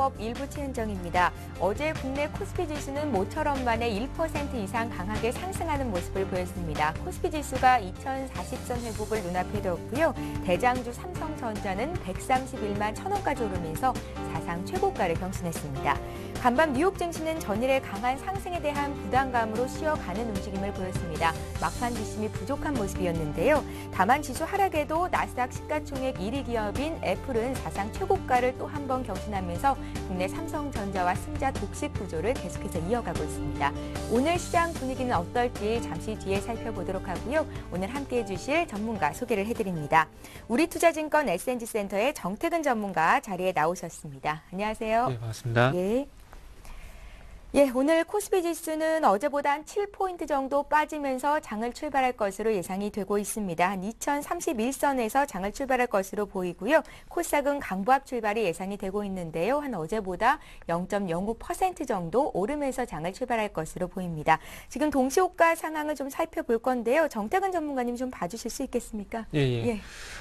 수급 일부 최은정입니다. 어제 국내 코스피 지수는 모처럼 만에 1% 이상 강하게 상승하는 모습을 보였습니다. 코스피 지수가 2040선 회복을 눈앞에 뒀고요. 대장주 삼성전자는 131만 1,000원까지 오르면서 사상 최고가를 경신했습니다. 간밤 뉴욕 증시는 전일의 강한 상승에 대한 부담감으로 쉬어가는 움직임을 보였습니다. 막판 지심이 부족한 모습이었는데요. 다만 지수 하락에도 나스닥 시가총액 1위 기업인 애플은 사상 최고가를 또 한 번 경신하면서 국내 삼성전자와 승자 독식 구조를 계속해서 이어가고 있습니다. 오늘 시장 분위기는 어떨지 잠시 뒤에 살펴보도록 하고요. 오늘 함께해 주실 전문가 소개를 해드립니다. 우리투자증권 S&G센터의 정태근 전문가 자리에 나오셨습니다. 안녕하세요. 네, 반갑습니다. 예, 오늘 코스피 지수는 어제보다 한 7포인트 정도 빠지면서 장을 출발할 것으로 예상이 되고 있습니다. 한 2031선에서 장을 출발할 것으로 보이고요. 코스닥은 강보합 출발이 예상이 되고 있는데요. 한 어제보다 0.09% 정도 오르면서 장을 출발할 것으로 보입니다. 지금 동시호가 상황을 좀 살펴볼 건데요. 정태근 전문가님 좀 봐주실 수 있겠습니까? 예.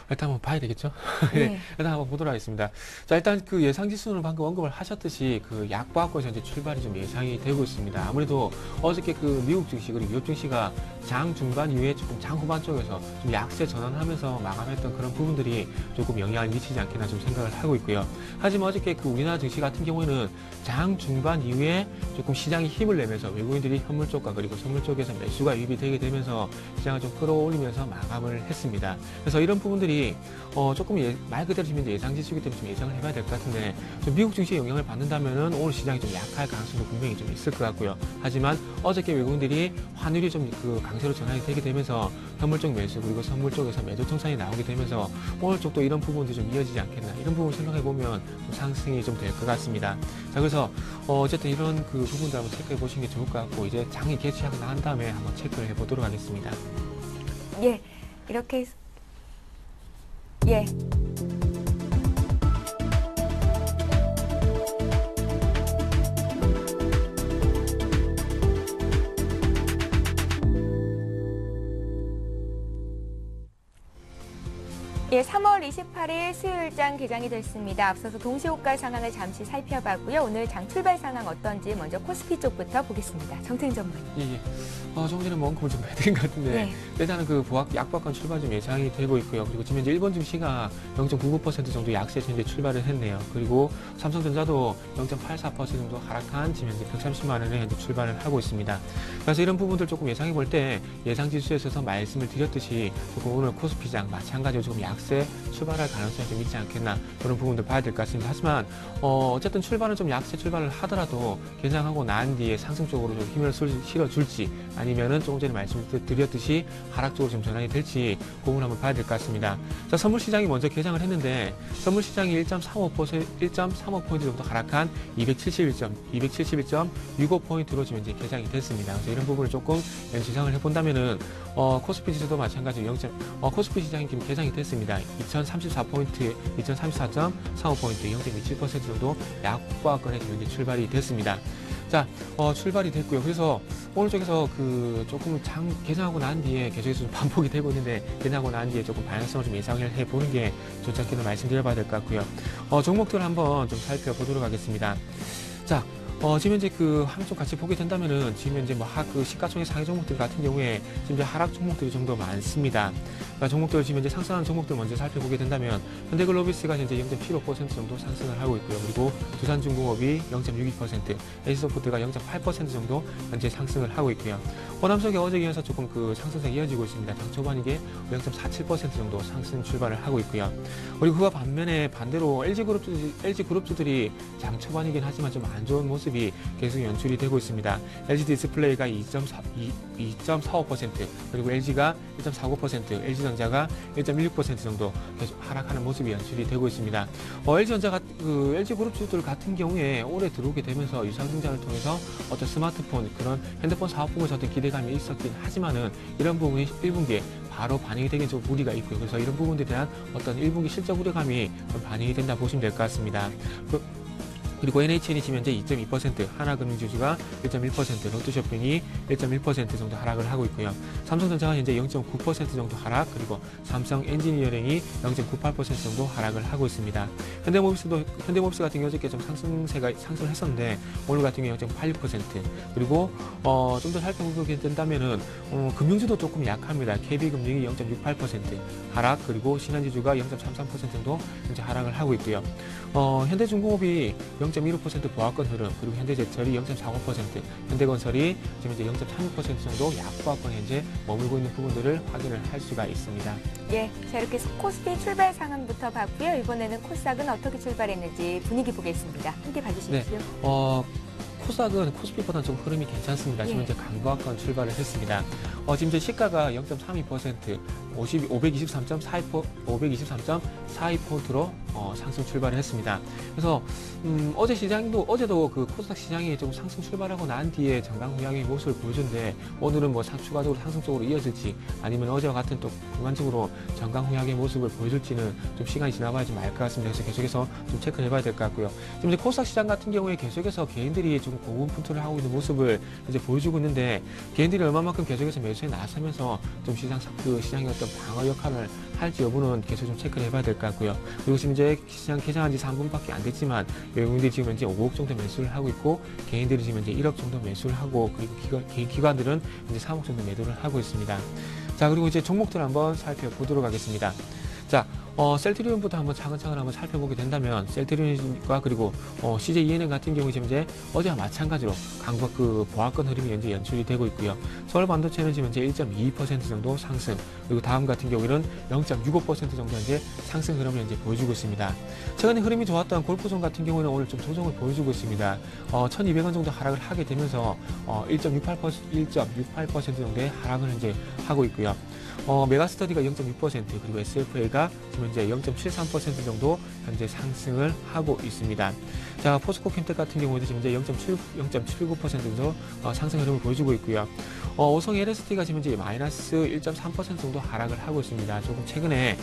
일단 한번 봐야 되겠죠? 네. 일단 한번 보도록 하겠습니다. 자, 일단 그 예상 지수는 방금 언급을 하셨듯이 그 약보합권에서 이제 출발이 좀 예상이 되고 있습니다. 아무래도 어저께 그 미국 증시 그리고 유럽 증시가 장 중반 이후에 조금 장 후반 쪽에서 좀 약세 전환하면서 마감했던 그런 부분들이 조금 영향을 미치지 않겠나 좀 생각을 하고 있고요. 하지만 어저께 그 우리나라 증시 같은 경우에는 장 중반 이후에 조금 시장이 힘을 내면서 외국인들이 현물 쪽과 그리고 선물 쪽에서 매수가 유입이 되게 되면서 시장을 좀 끌어올리면서 마감을 했습니다. 그래서 이런 부분들이 조금 말 그대로 지금 예상 지수이기 때문에 좀 예상을 해봐야 될 것 같은데 좀 미국 증시에 영향을 받는다면은 오늘 시장이 좀 약할 가능성도 분명히 좀 있을 것 같고요. 하지만 어저께 외국인들이 환율이 좀 그 강세로 전환이 되게 되면서 현물 쪽 매수 그리고 선물 쪽에서 매도 청산이 나오게 되면서 오늘 쪽도 이런 부분들이 좀 이어지지 않겠나 이런 부분 생각해 보면 좀 상승이 좀 될 것 같습니다. 자, 그래서 어쨌든 이런 그 부분들 한번 체크해 보시는 게 좋을 것 같고 이제 장이 개시하고 난 다음에 한번 체크를 해보도록 하겠습니다. 예, 이렇게 해서 예. 예, 3월 28일 수요일장 개장이 됐습니다. 앞서서 동시호가 상황을 잠시 살펴봤고요. 오늘 장 출발 상황 어떤지 먼저 코스피 쪽부터 보겠습니다. 정태근 전문가님. 조금 전에 뭐 언급을 좀 해드린 것 같은데 일단은 그 약보합권 출발 좀 예상이 되고 있고요. 그리고 지금 현재 일본 증시가 0.99% 정도 약세에서 현재 출발을 했네요. 그리고 삼성전자도 0.84% 정도 하락한 지금 현재 130만 원에 현재 출발을 하고 있습니다. 그래서 이런 부분들 조금 예상해 볼 때 예상 지수에서 말씀을 드렸듯이 조금 오늘 코스피장 마찬가지로 조금 약세 출발할 가능성이 좀 있지 않겠나 그런 부분들 봐야 될 것 같습니다. 하지만 어쨌든 출발은 좀 약세 출발을 하더라도 개장하고 난 뒤에 상승 쪽으로 좀 힘을 실어줄지 아니면은 조금 전에 말씀드렸듯이 하락 쪽으로 좀 전환이 될지 그 부분 한번 봐야 될 것 같습니다. 자, 선물 시장이 먼저 개장을 했는데 선물 시장이 1.35포인트 정도 하락한 271.65포인트로 지금 이제 개장이 됐습니다. 그래서 이런 부분을 조금 지상을 해본다면은 코스피 지수도 마찬가지로 코스피 시장이 지금 개장이 됐습니다. 2034포인트, 2034.45포인트, 0.27% 정도 약보합권에 지금 이제 출발이 됐습니다. 자, 출발이 됐고요. 그래서 오늘 쪽에서 그 조금 장 개장하고 난 뒤에 계속해서 좀 반복이 되고 있는데 개장하고 난 뒤에 조금 방향성을 좀 예상을 해보는 게 좋지 않겠나 말씀드려봐야 될 것 같고요. 종목들 한번 좀 살펴보도록 하겠습니다. 자. 지금 현재 그 한쪽 같이 보게 된다면은 지금 현재 뭐 그 시가총액 상위 종목들 같은 경우에 지금 이제 하락 종목들이 좀 더 많습니다. 그러니까 종목들 지금 현재 상승하는 종목들 먼저 살펴보게 된다면 현대글로비스가 현재 0.75% 정도 상승을 하고 있고요. 그리고 두산중공업이 0.62%, 에이스소프트가 0.8% 정도 현재 상승을 하고 있고요. 호남석이 어제 이어서 조금 그 상승세가 이어지고 있습니다. 장 초반이게 0.47% 정도 상승 출발을 하고 있고요. 그리고 그와 반대로 LG그룹주들이 장 초반이긴 하지만 좀 안 좋은 모습이 계속 연출이 되고 있습니다. LG디스플레이가 2.45%, 그리고 LG가 1.49%, LG전자가 1.16% 정도 계속 하락하는 모습이 연출이 되고 있습니다. LG전자가 LG그룹주들 같은 경우에 올해 들어오게 되면서 유상증자를 통해서 어떤 스마트폰 그런 핸드폰 사업 부분에서 어떤 기대감이 있었긴 하지만은 이런 부분이 1분기에 바로 반영이 되긴 좀 무리가 있고요. 그래서 이런 부분들에 대한 어떤 1분기 실적 우려감이 좀 반영이 된다 보시면 될 것 같습니다. 그리고 NHN이 지금 현재 2.2%, 하나금융지주가 1.1%, 롯데쇼핑이 1.1% 정도 하락을 하고 있고요. 삼성전자가 현재 0.9% 정도 하락, 그리고 삼성 엔지니어링이 0.98% 정도 하락을 하고 있습니다. 현대모비스 같은 경우 어저께 좀 상승을 했었는데 오늘 같은 경우 0.86%, 그리고 좀 더 살펴보게 된다면은 금융주도 조금 약합니다. KB금융이 0.68% 하락, 그리고 신한지주가 0.33% 정도 현재 하락을 하고 있고요. 현대중공업이 0.15% 보합권 흐름, 그리고 현대제철이 0.45%, 현대건설이 지금 이제 0.36% 정도 약보합권 현재 머물고 있는 부분들을 확인을 할 수가 있습니다. 예, 자 이렇게 코스피 출발 상황부터 봤고요. 이번에는 코스닥은 어떻게 출발했는지 분위기 보겠습니다. 함께 봐주십시오. 네, 코스닥은 코스피보다는 좀 흐름이 괜찮습니다. 지금 예. 이제 강보합권 출발을 했습니다. 지금 이제 시가가 0.32%, 523.42%로 상승 출발을 했습니다. 그래서 어제도 그 코스닥 시장이 좀 상승 출발하고 난 뒤에 정강 후양의 모습을 보여줬는데 오늘은 뭐 추가적으로 상승 쪽으로 이어질지 아니면 어제와 같은 또 일반적으로 정강 후양의 모습을 보여줄지는 좀 시간이 지나봐야지 알 것 같습니다. 그래서 계속해서 좀 체크를 해봐야 될 것 같고요. 지금 이제 코스닥 시장 같은 경우에 계속해서 개인들이 좀 고군분투를 하고 있는 모습을 이제 보여주고 있는데 개인들이 얼마만큼 계속해서 매수에 나서면서 좀 시장의 어떤 방어 역할을 할지 여부는 계속 좀 체크를 해봐야 될 것 같고요. 그리고 지금 이제 시장 개장한 지 3분밖에 안 됐지만 외국인들이 지금 현재 5억 정도 매수를 하고 있고 개인들이 지금 현재 1억 정도 매수를 하고 그리고 기관들은 이제 3억 정도 매도를 하고 있습니다. 자, 그리고 이제 종목들 한번 살펴보도록 하겠습니다. 자, 셀트리온부터 한번 차근차근 한번 살펴보게 된다면 셀트리온과 그리고 CJENM 같은 경우 지금 이제 어제와 마찬가지로 보합권 흐름이 현재 연출이 되고 있고요. 서울반도체는 지금 현재 1.22% 정도 상승, 그리고 다음 같은 경우에는 0.65% 정도 현재 상승 흐름을 현재 보여주고 있습니다. 최근에 흐름이 좋았던 골프존 같은 경우는 오늘 좀 조정을 보여주고 있습니다. 1,200원 정도 하락을 하게 되면서 1.68% 정도의 하락을 현재 하고 있고요. 메가스터디가 0.6%, 그리고 SFA가 지금 현재 0.73% 정도 현재 상승을 하고 있습니다. 자, 포스코캠텍 같은 경우에도 지금 이제 0.79% 정도 상승 흐름을 보여주고 있고요. 오성 LST가 지금 이제 마이너스 1.3% 정도 하락을 하고 있습니다. 조금 최근에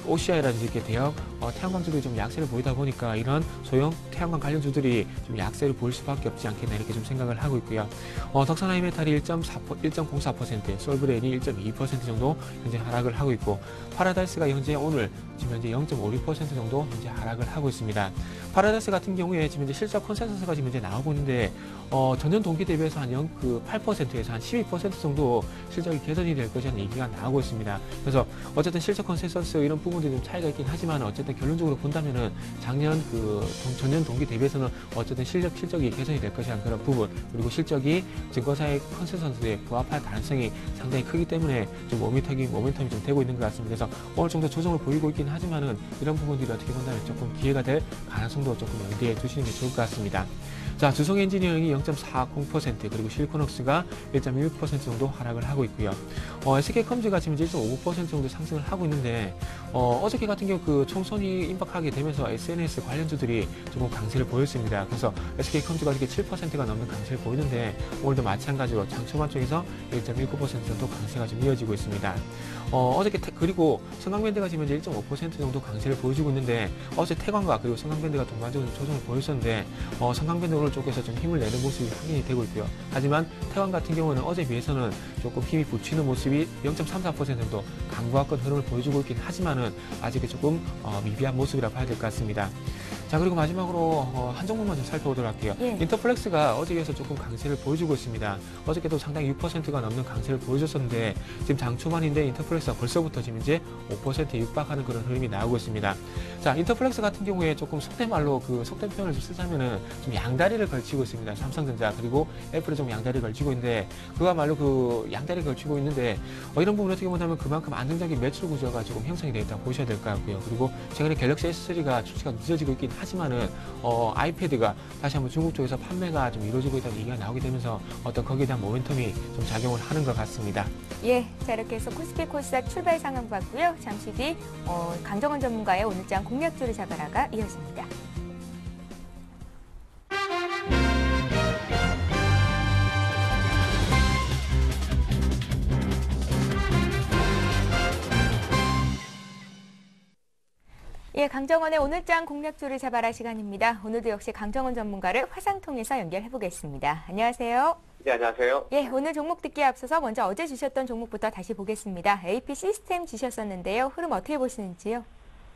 OCI라든지 이렇게 대형 태양광주들이 좀 약세를 보이다 보니까 이런 소형 태양광 관련주들이 좀 약세를 보일 수밖에 없지 않겠나 이렇게 좀 생각을 하고 있고요. 덕산하이메탈이 1.04%, 솔브레인이 1.2% 정도 현재 하락을 하고 있고 파라다이스가 오늘 지금 현재 0.56% 정도 현재 하락을 하고 있습니다. 파라다이스 같은 경우에 지금 이제 실적 컨센서스가 지금 현재 나오고 있는데 전년 동기 대비해서 한 8%에서 한 12% 정도 실적이 개선이 될 것이라는 얘기가 나오고 있습니다. 그래서 어쨌든 실적 컨센서스 이런 부분들이 좀 차이가 있긴 하지만 어쨌든 결론적으로 본다면은 전년 동기 대비해서는 어쨌든 실적이 개선이 될 것이라는 그런 부분, 그리고 실적이 증권사의 컨센서스에 부합할 가능성이 상당히 크기 때문에 좀 모멘텀이 좀 되고 있는 것 같습니다. 그래서 어느 정도 조정을 보이고 있긴 하지만은 이런 부분들이 어떻게 본다면 조금 기회가 될 가능성도 조금 염두에 두시는 게 좋을 것 같습니다. 자, 두성 엔지니어링이 0.40%, 그리고 실코넉스가 1.1% 정도 하락을 하고 있고요. SK컴즈가 지금 1.5% 정도 상승을 하고 있는데 어저께 같은 경우 그 총선이 임박하게 되면서 SNS 관련주들이 조금 강세를 보였습니다. 그래서 SK컴즈가 이렇게 7%가 넘는 강세를 보이는데 오늘도 마찬가지로 장초반 쪽에서 1.19% 정도 강세가 좀 이어지고 있습니다. 그리고 성강밴드가 지금 이제 1.5% 정도 강세를 보여주고 있는데 어제 태광과 그리고 성강밴드가 동반적으로 조정을 보였었는데 성강밴드 오늘 쪽에서 좀 힘을 내는 모습이 확인이 되고 있고요. 하지만 태광 같은 경우는 어제 비해서는 조금 힘이 붙이는 모습이 0.34% 정도 강보합권 흐름을 보여주고 있긴 하지만은 아직 조금 미비한 모습이라고 봐야 될 것 같습니다. 자, 그리고 마지막으로 한 종목만 좀 살펴보도록 할게요. 예. 인터플렉스가 어제에 비해서 조금 강세를 보여주고 있습니다. 어저께도 상당히 6%가 넘는 강세를 보여줬었는데 지금 장 초반인데 인터플렉스가 벌써부터 지금 이제 5%에 육박하는 그런 흐름이 나오고 있습니다. 자, 인터플렉스 같은 경우에 조금 속된 표현을 좀 쓰자면은 좀 양다리를 걸치고 있습니다. 삼성전자 그리고 애플이 좀 양다리를 걸치고 있는데 그야말로 그 양다리를 걸치고 있는데 이런 부분 어떻게 보면 그만큼 안정적인 매출 구조가 조금 형성이 되어 있다고 보셔야 될 것 같고요. 그리고 최근에 갤럭시 S3가 출시가 늦어지고 있긴 하지만은 아이패드가 다시 한번 중국 쪽에서 판매가 좀 이루어지고 있다는 얘기가 나오게 되면서 거기에 대한 모멘텀이 좀 작용을 하는 것 같습니다. 예, 자 이렇게 해서 코스피 코스닥 출발 상황 봤고요. 잠시 뒤 강정원 전문가의 오늘장 공략주를 잡아라가 이어집니다. 예, 강정원의 오늘장 공략주를 잡아라 시간입니다. 오늘도 역시 강정원 전문가를 화상 통해서 연결해 보겠습니다. 안녕하세요. 네, 안녕하세요. 예, 오늘 종목 듣기에 앞서서 먼저 어제 주셨던 종목부터 다시 보겠습니다. AP 시스템 주셨었는데요. 흐름 어떻게 보시는지요?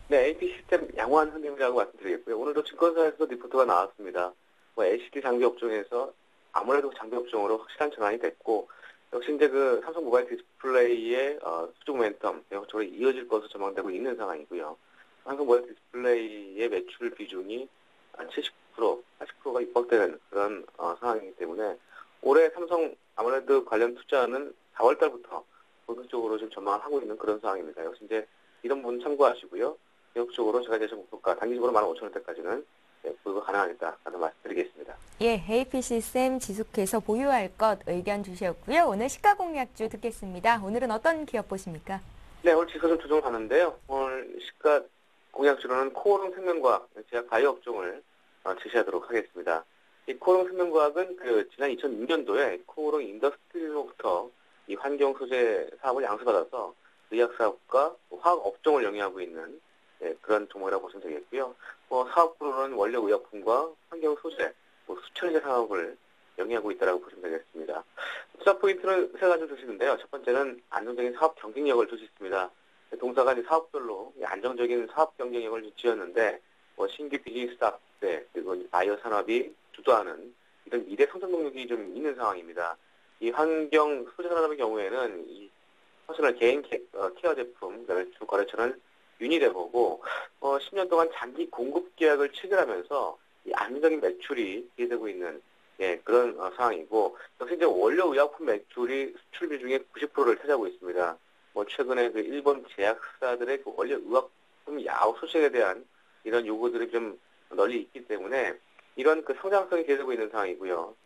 네, AP 시스템 양호한 흐름이라고 말씀드리겠고요. 오늘도 증권사에서 리포트가 나왔습니다. LCD 장비 업종에서 아무래도 장비 업종으로 확실한 전환이 됐고, 역시 이제 그 삼성 모바일 디스플레이의 수주 모멘텀 계속적으로 이어질 것으로 전망되고 있는 상황이고요. 삼성 모바일 디스플레이의 매출 비중이 한 70%, 80%가 육박되는 그런 상황이기 때문에 올해 삼성 아무래도 관련 투자는 4월 달부터 본격적으로 좀 전망을 하고 있는 그런 상황입니다. 역시 이제 이런 부분 참고하시고요. 계속적으로 제가 예상 목표가 단기적으로 15,000원대까지는 보유가 가능하겠다라는 말씀드리겠습니다. 예, AP 시스템 지속해서 보유할 것 의견 주셨고요. 오늘 시가 공략주 듣겠습니다. 오늘은 어떤 기업 보십니까? 네, 오늘 지수 좀 조정하는데요. 오늘 시가 공략주로는 코오롱 생명과학, 제약 바이오 업종을 제시하도록 하겠습니다. 이 코오롱 생명과학은 지난 2006년도에 코오롱 인더스트리로부터 이 환경 소재 사업을 양수받아서 의약 사업과 화학 업종을 영위하고 있는 그런 종목이라고 보시면 되겠고요. 사업부로는 원료 의약품과 환경 소재, 수천 개 사업을 영위하고 있다고 보시면 되겠습니다. 투자 포인트는 세 가지 주시는데요. 첫 번째는 안정적인 사업 경쟁력을 줄 수 있습니다. 동사가 이제 사업별로 안정적인 사업 경쟁력을 지었는데 신규 비즈니스 확대 그리고 바이오 산업이 주도하는 이런 미래 성장 동력이 좀 있는 상황입니다. 이 환경 소재 산업의 경우에는 이 퍼스널 개인 케어 제품 주 거래처는 유니레버고 10년 동안 장기 공급 계약을 체결하면서 이 안정적인 매출이 기대되고 있는 그런 상황이고 역시 이제 원료 의약품 매출이 수출 비중의 90%를 차지하고 있습니다. 최근에 그 일본 제약사들의 그 원료 의약품 야후 소식에 대한 이런 요구들이 좀 널리 있기 때문에 이런 그 성장성이 기대되고 있는 상황이고요.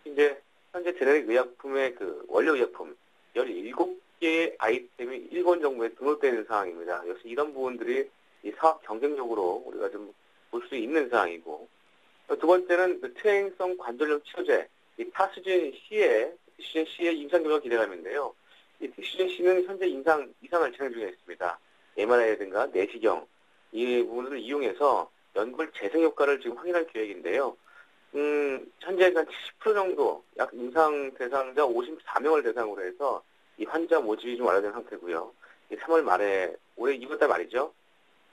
이제 현재 제네릭 의약품의 그 원료 의약품 17개의 아이템이 일본 정부에 등록되어 있는 상황입니다. 역시 이런 부분들이 이 사업 경쟁력으로 우리가 좀 볼 수 있는 상황이고 두 번째는 그 퇴행성 관절염 치료제 이 타스진 C의 임상 결과 기대감인데요. 이 타스진 C는 현재 이상을 진행 중에 있습니다. MRI라든가 내시경 이 부분을 이용해서 연골 재생 효과를 지금 확인할 계획인데요. 현재 한 70% 정도 약 임상 대상자 54명을 대상으로 해서 이 환자 모집이 좀 완료된 상태고요. 3월 말에 올해 2월달 말이죠.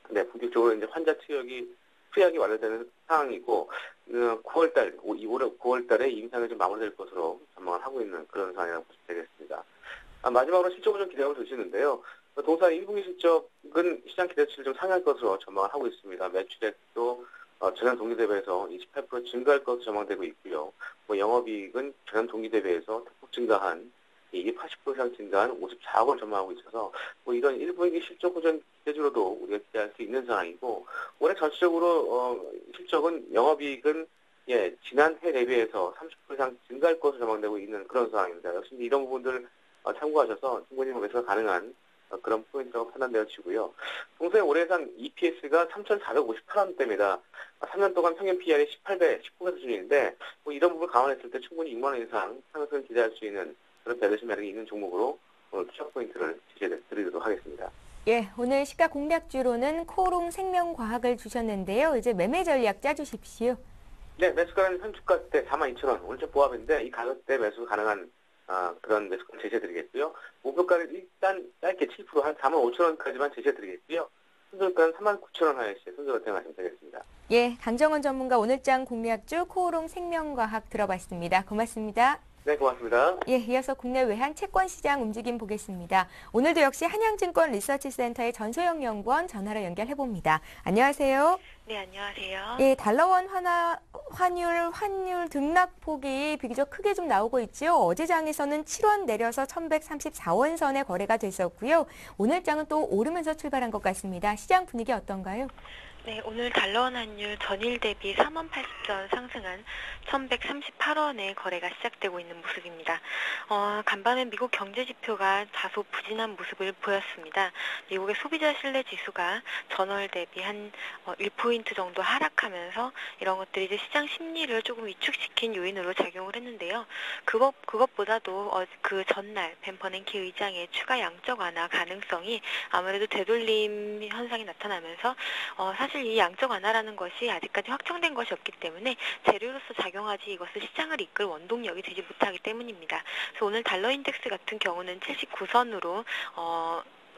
네, 본격적으로 이제 환자 투약이 완료되는 상황이고 9월달 올해 9월달에 임상이 좀 마무리될 것으로 전망을 하고 있는 그런 상황이라고 보시면 되겠습니다. 마지막으로 실적을 좀 기대하고 주시는데요. 동사 1분기 실적은 시장 기대치를 좀 상회할 것으로 전망을 하고 있습니다. 매출액도 전년 동기 대비해서 28% 증가할 것으로 전망되고 있고요. 영업이익은 전년 동기 대비해서 대폭 증가한 이게 80% 이상 증가한 54억을 전망하고 있어서 이런 1분기 실적 호전 기대주로도 우리가 기대할 수 있는 상황이고 올해 전체적으로 실적은 영업이익은 지난해 대비해서 30% 이상 증가할 것으로 전망되고 있는 그런 상황입니다. 역시 이런 부분들 참고하셔서 충분히 매수가 가능한 그런 포인트가 판단되어지고요. 동사의 올해 예상 EPS가 3,458원대입니다. 3년 동안 평균 PR이 18배, 19배 수준인데 이런 부분을 감안했을 때 충분히 6만 원 이상 상승을 기대할 수 있는 그런 배려심 매력이 있는 종목으로 오늘 투자 포인트를 제시해드리도록 하겠습니다. 예, 오늘 시가 공략주로는 코오롱 생명과학을 주셨는데요. 이제 매매 전략 짜주십시오. 네, 매수가는 현주가대 42,000원, 오늘적 보합인데 이 가격대 매수 가능한 그런 매수가를 제시해드리겠고요. 목표가를 일단 짧게 7% 한 45,000원까지만 제시해드리겠고요. 손절가는 39,000원 하에씩 손절을 대응하시면 되겠습니다. 예, 강정원 전문가 오늘장 공략주 코오롱 생명과학 들어봤습니다. 고맙습니다. 네, 고맙습니다. 예, 이어서 국내 외환 채권 시장 움직임 보겠습니다. 오늘도 역시 한양증권 리서치센터의 전소영 연구원 전화로 연결해봅니다. 안녕하세요. 네, 안녕하세요. 예, 달러원 환율 등락폭이 비교적 크게 좀 나오고 있죠. 어제 장에서는 7원 내려서 1134원 선에 거래가 됐었고요. 오늘 장은 또 오르면서 출발한 것 같습니다. 시장 분위기 어떤가요? 네, 오늘 달러원 환율 전일 대비 3원 80전 상승한 1,138원에 거래가 시작되고 있는 모습입니다. 간밤에 미국 경제 지표가 다소 부진한 모습을 보였습니다. 미국의 소비자 신뢰 지수가 전월 대비 한 1포인트 정도 하락하면서 이런 것들이 이제 시장 심리를 조금 위축시킨 요인으로 작용을 했는데요. 그것보다도 그 전날 벤버냉키 의장의 추가 양적 완화 가능성이 아무래도 되돌림 현상이 나타나면서 사실 이 양적 완화라는 것이 아직까지 확정된 것이 없기 때문에 재료로서 작용하지 이것을 시장을 이끌 원동력이 되지 못하기 때문입니다. 그래서 오늘 달러 인덱스 같은 경우는 79선으로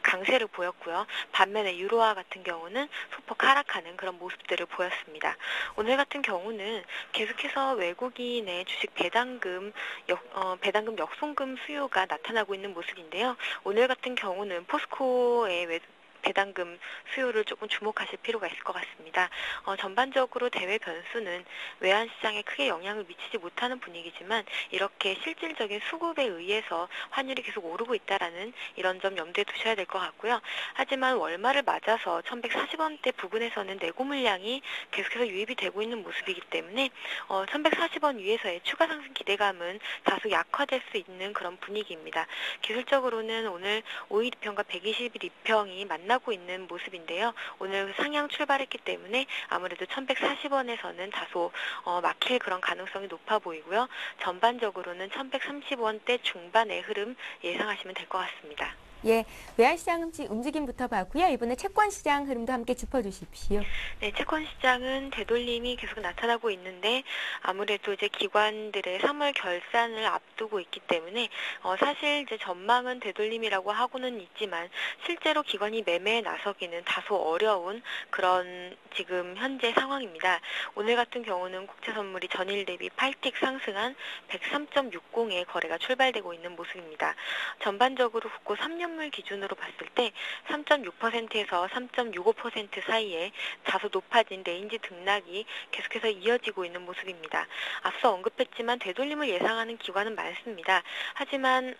강세를 보였고요. 반면에 유로화 같은 경우는 소폭 하락하는 그런 모습들을 보였습니다. 오늘 같은 경우는 계속해서 외국인의 주식 배당금 역송금 수요가 나타나고 있는 모습인데요. 오늘 같은 경우는 포스코의 배당금 수요를 조금 주목하실 필요가 있을 것 같습니다. 전반적으로 대외 변수는 외환시장에 크게 영향을 미치지 못하는 분위기지만 이렇게 실질적인 수급에 의해서 환율이 계속 오르고 있다라는 이런 점 염두에 두셔야 될 것 같고요. 하지만 월말을 맞아서 1,140원대 부근에서는 내고 물량이 계속해서 유입이 되고 있는 모습이기 때문에 1,140원 위에서의 추가 상승 기대감은 다소 약화될 수 있는 그런 분위기입니다. 기술적으로는 오늘 5일 2평과 120일 2평이 만나고 있는 모습인데요. 오늘 상향 출발했기 때문에 아무래도 1,140원에서는 다소 막힐 그런 가능성이 높아 보이고요. 전반적으로는 1,130원대 중반의 흐름 예상하시면 될 것 같습니다. 예, 외환시장 움직임부터 봤고요. 이번에 채권시장 흐름도 함께 짚어주십시오. 네, 채권시장은 되돌림이 계속 나타나고 있는데 아무래도 이제 기관들의 3월 결산을 앞두고 있기 때문에 사실 이제 전망은 되돌림이라고 하고는 있지만 실제로 기관이 매매에 나서기는 다소 어려운 그런 지금 현재 상황입니다. 오늘 같은 경우는 국채선물이 전일 대비 8틱 상승한 103.60에 거래가 출발되고 있는 모습입니다. 전반적으로 국고 3년물 기준으로 봤을 때 3.6%에서 3.65% 사이에 다소 높아진 레인지 등락이 계속해서 이어지고 있는 모습입니다. 앞서 언급했지만 되돌림을 예상하는 기관은 많습니다. 하지만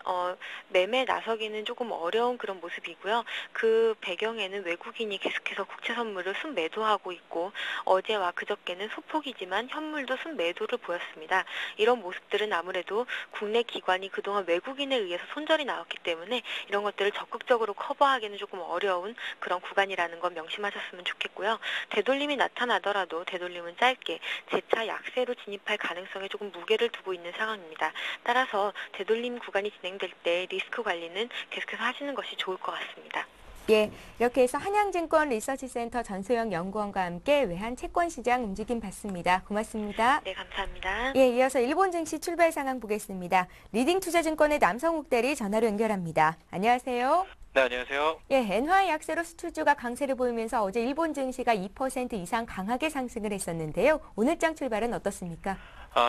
매매에 나서기는 조금 어려운 그런 모습이고요. 그 배경에는 외국인이 계속해서 국채 선물을 순매도하고 있고 어제와 그저께는 소폭이지만 현물도 순매도를 보였습니다. 이런 모습들은 아무래도 국내 기관이 그동안 외국인에 의해서 손절이 나왔기 때문에 이런 것들을 적극적으로 커버하기는 조금 어려운 그런 구간이라는 건 명심하셨으면 좋겠고요. 되돌림이 나타나더라도 되돌림은 짧게 재차 약세로 진입할 가능성에 조금 무게를 두고 있는 상황입니다. 따라서 되돌림 구간이 진행될 때 리스크 관리는 계속해서 하시는 것이 좋을 것 같습니다. 예, 이렇게 해서 한양증권 리서치센터 전소영 연구원과 함께 외환 채권시장 움직임 봤습니다. 고맙습니다. 네, 감사합니다. 예, 이어서 일본 증시 출발 상황 보겠습니다. 리딩투자증권의 남성욱 대리 전화로 연결합니다. 안녕하세요. 네, 안녕하세요. 예, 엔화의 약세로 수출주가 강세를 보이면서 어제 일본 증시가 2% 이상 강하게 상승을 했었는데요. 오늘장 출발은 어떻습니까?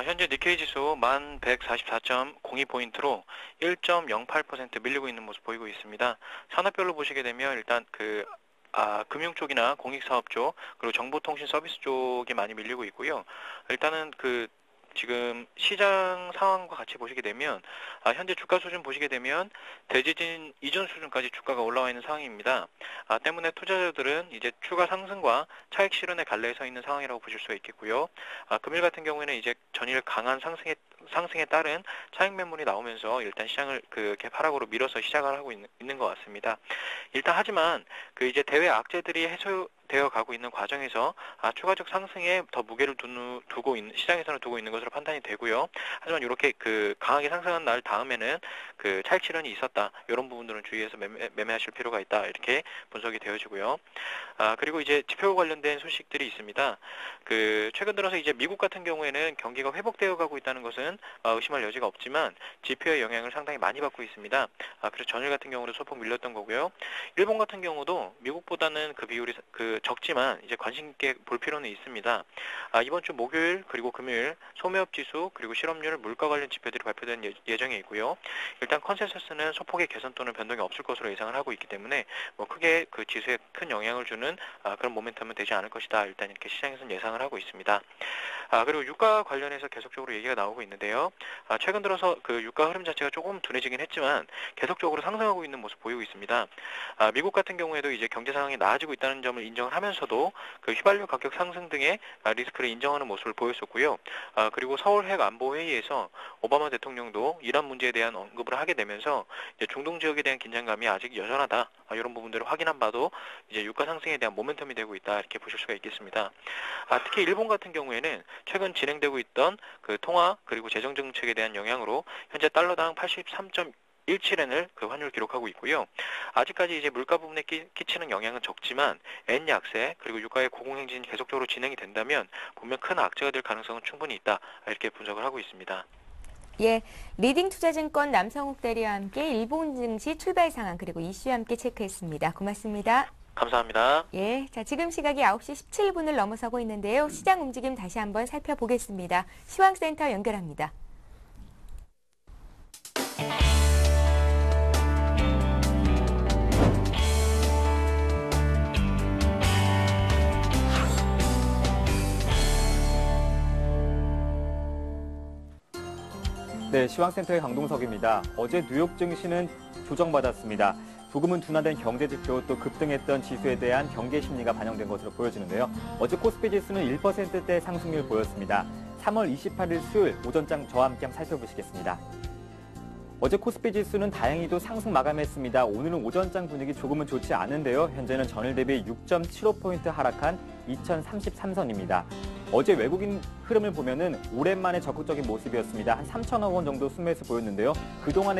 현재 니케이 지수 1144.02포인트로 1.08% 밀리고 있는 모습 보이고 있습니다. 산업별로 보시게 되면 일단 금융 쪽이나 공익사업 쪽, 그리고 정보통신 서비스 쪽이 많이 밀리고 있고요. 일단은 지금 시장 상황과 같이 보시게 되면 현재 주가 수준 보시게 되면 대지진 이전 수준까지 주가가 올라와 있는 상황입니다. 때문에 투자자들은 이제 추가 상승과 차익 실현의 갈래에 서 있는 상황이라고 보실 수가 있겠고요. 금일 같은 경우에는 이제 전일 강한 상승에 따른 차익 매물이 나오면서 일단 시장을 개파락으로 밀어서 시작을 하고 있는 것 같습니다. 일단 하지만 이제 대외 악재들이 해소되어 가고 있는 과정에서 추가적 상승에 더 무게를 시장에서는 두고 있는 것으로 판단이 되고요. 하지만 이렇게 강하게 상승한 날 다음에는 차익 실현이 있었다. 이런 부분들은 주의해서 매매하실 필요가 있다. 이렇게 분석이 되어지고요. 그리고 이제 지표 관련된 소식들이 있습니다. 최근 들어서 이제 미국 같은 경우에는 경기가 회복되어 가고 있다는 것은 의심할 여지가 없지만 지표의 영향을 상당히 많이 받고 있습니다. 그래서 전일 같은 경우도 소폭 밀렸던 거고요. 일본 같은 경우도 미국보다는 그 비율이 적지만 이제 관심 있게 볼 필요는 있습니다. 이번 주 목요일 그리고 금요일 소매업 지수 그리고 실업률 물가 관련 지표들이 발표된 예정에 있고요. 일단 컨센서스는 소폭의 개선 또는 변동이 없을 것으로 예상을 하고 있기 때문에 크게 지수에 큰 영향을 주는 그런 모멘텀은 되지 않을 것이다. 일단 이렇게 시장에서는 예상을 하고 있습니다. 그리고 유가 관련해서 계속적으로 얘기가 나오고 있는데요. 최근 들어서 그 유가 흐름 자체가 조금 둔해지긴 했지만 계속적으로 상승하고 있는 모습 보이고 있습니다. 미국 같은 경우에도 이제 경제 상황이 나아지고 있다는 점을 인정을 하면서도 그 휘발유 가격 상승 등의 리스크를 인정하는 모습을 보였었고요. 그리고 서울 핵 안보 회의에서 오바마 대통령도 이란 문제에 대한 언급을 하게 되면서 이제 중동 지역에 대한 긴장감이 아직 여전하다. 이런 부분들을 확인한 바도 이제 유가 상승에 대한 모멘텀이 되고 있다. 이렇게 보실 수가 있겠습니다. 특히 일본 같은 경우에는 최근 진행되고 있던 그 통화 그리고 재정 정책에 대한 영향으로 현재 달러당 83.17엔을 그 환율 기록하고 있고요. 아직까지 이제 물가 부분에 끼치는 영향은 적지만 엔 약세 그리고 유가의 고공행진이 계속적으로 진행이 된다면 분명 큰 악재가 될 가능성은 충분히 있다. 이렇게 분석을 하고 있습니다. 예, 리딩투자증권 남성욱 대리와 함께 일본 증시 출발 상황 그리고 이슈와 함께 체크했습니다. 고맙습니다. 감사합니다. 예, 자 지금 시각이 9시 17분을 넘어서고 있는데요. 시장 움직임 다시 한번 살펴보겠습니다. 시황센터 연결합니다. 네, 시황센터의 강동석입니다. 어제 뉴욕 증시는 조정받았습니다. 조금은 둔화된 경제지표 또 급등했던 지수에 대한 경계 심리가 반영된 것으로 보여지는데요. 어제 코스피 지수는 1%대 상승률 보였습니다. 3월 28일 수요일 오전장 저와 함께 한번 살펴보시겠습니다. 어제 코스피 지수는 다행히도 상승 마감했습니다. 오늘은 오전장 분위기 조금은 좋지 않은데요. 현재는 전일 대비 6.75포인트 하락한 2033선입니다. 어제 외국인 흐름을 보면은 오랜만에 적극적인 모습이었습니다. 한 3천억 원 정도 순매수 보였는데요. 그동안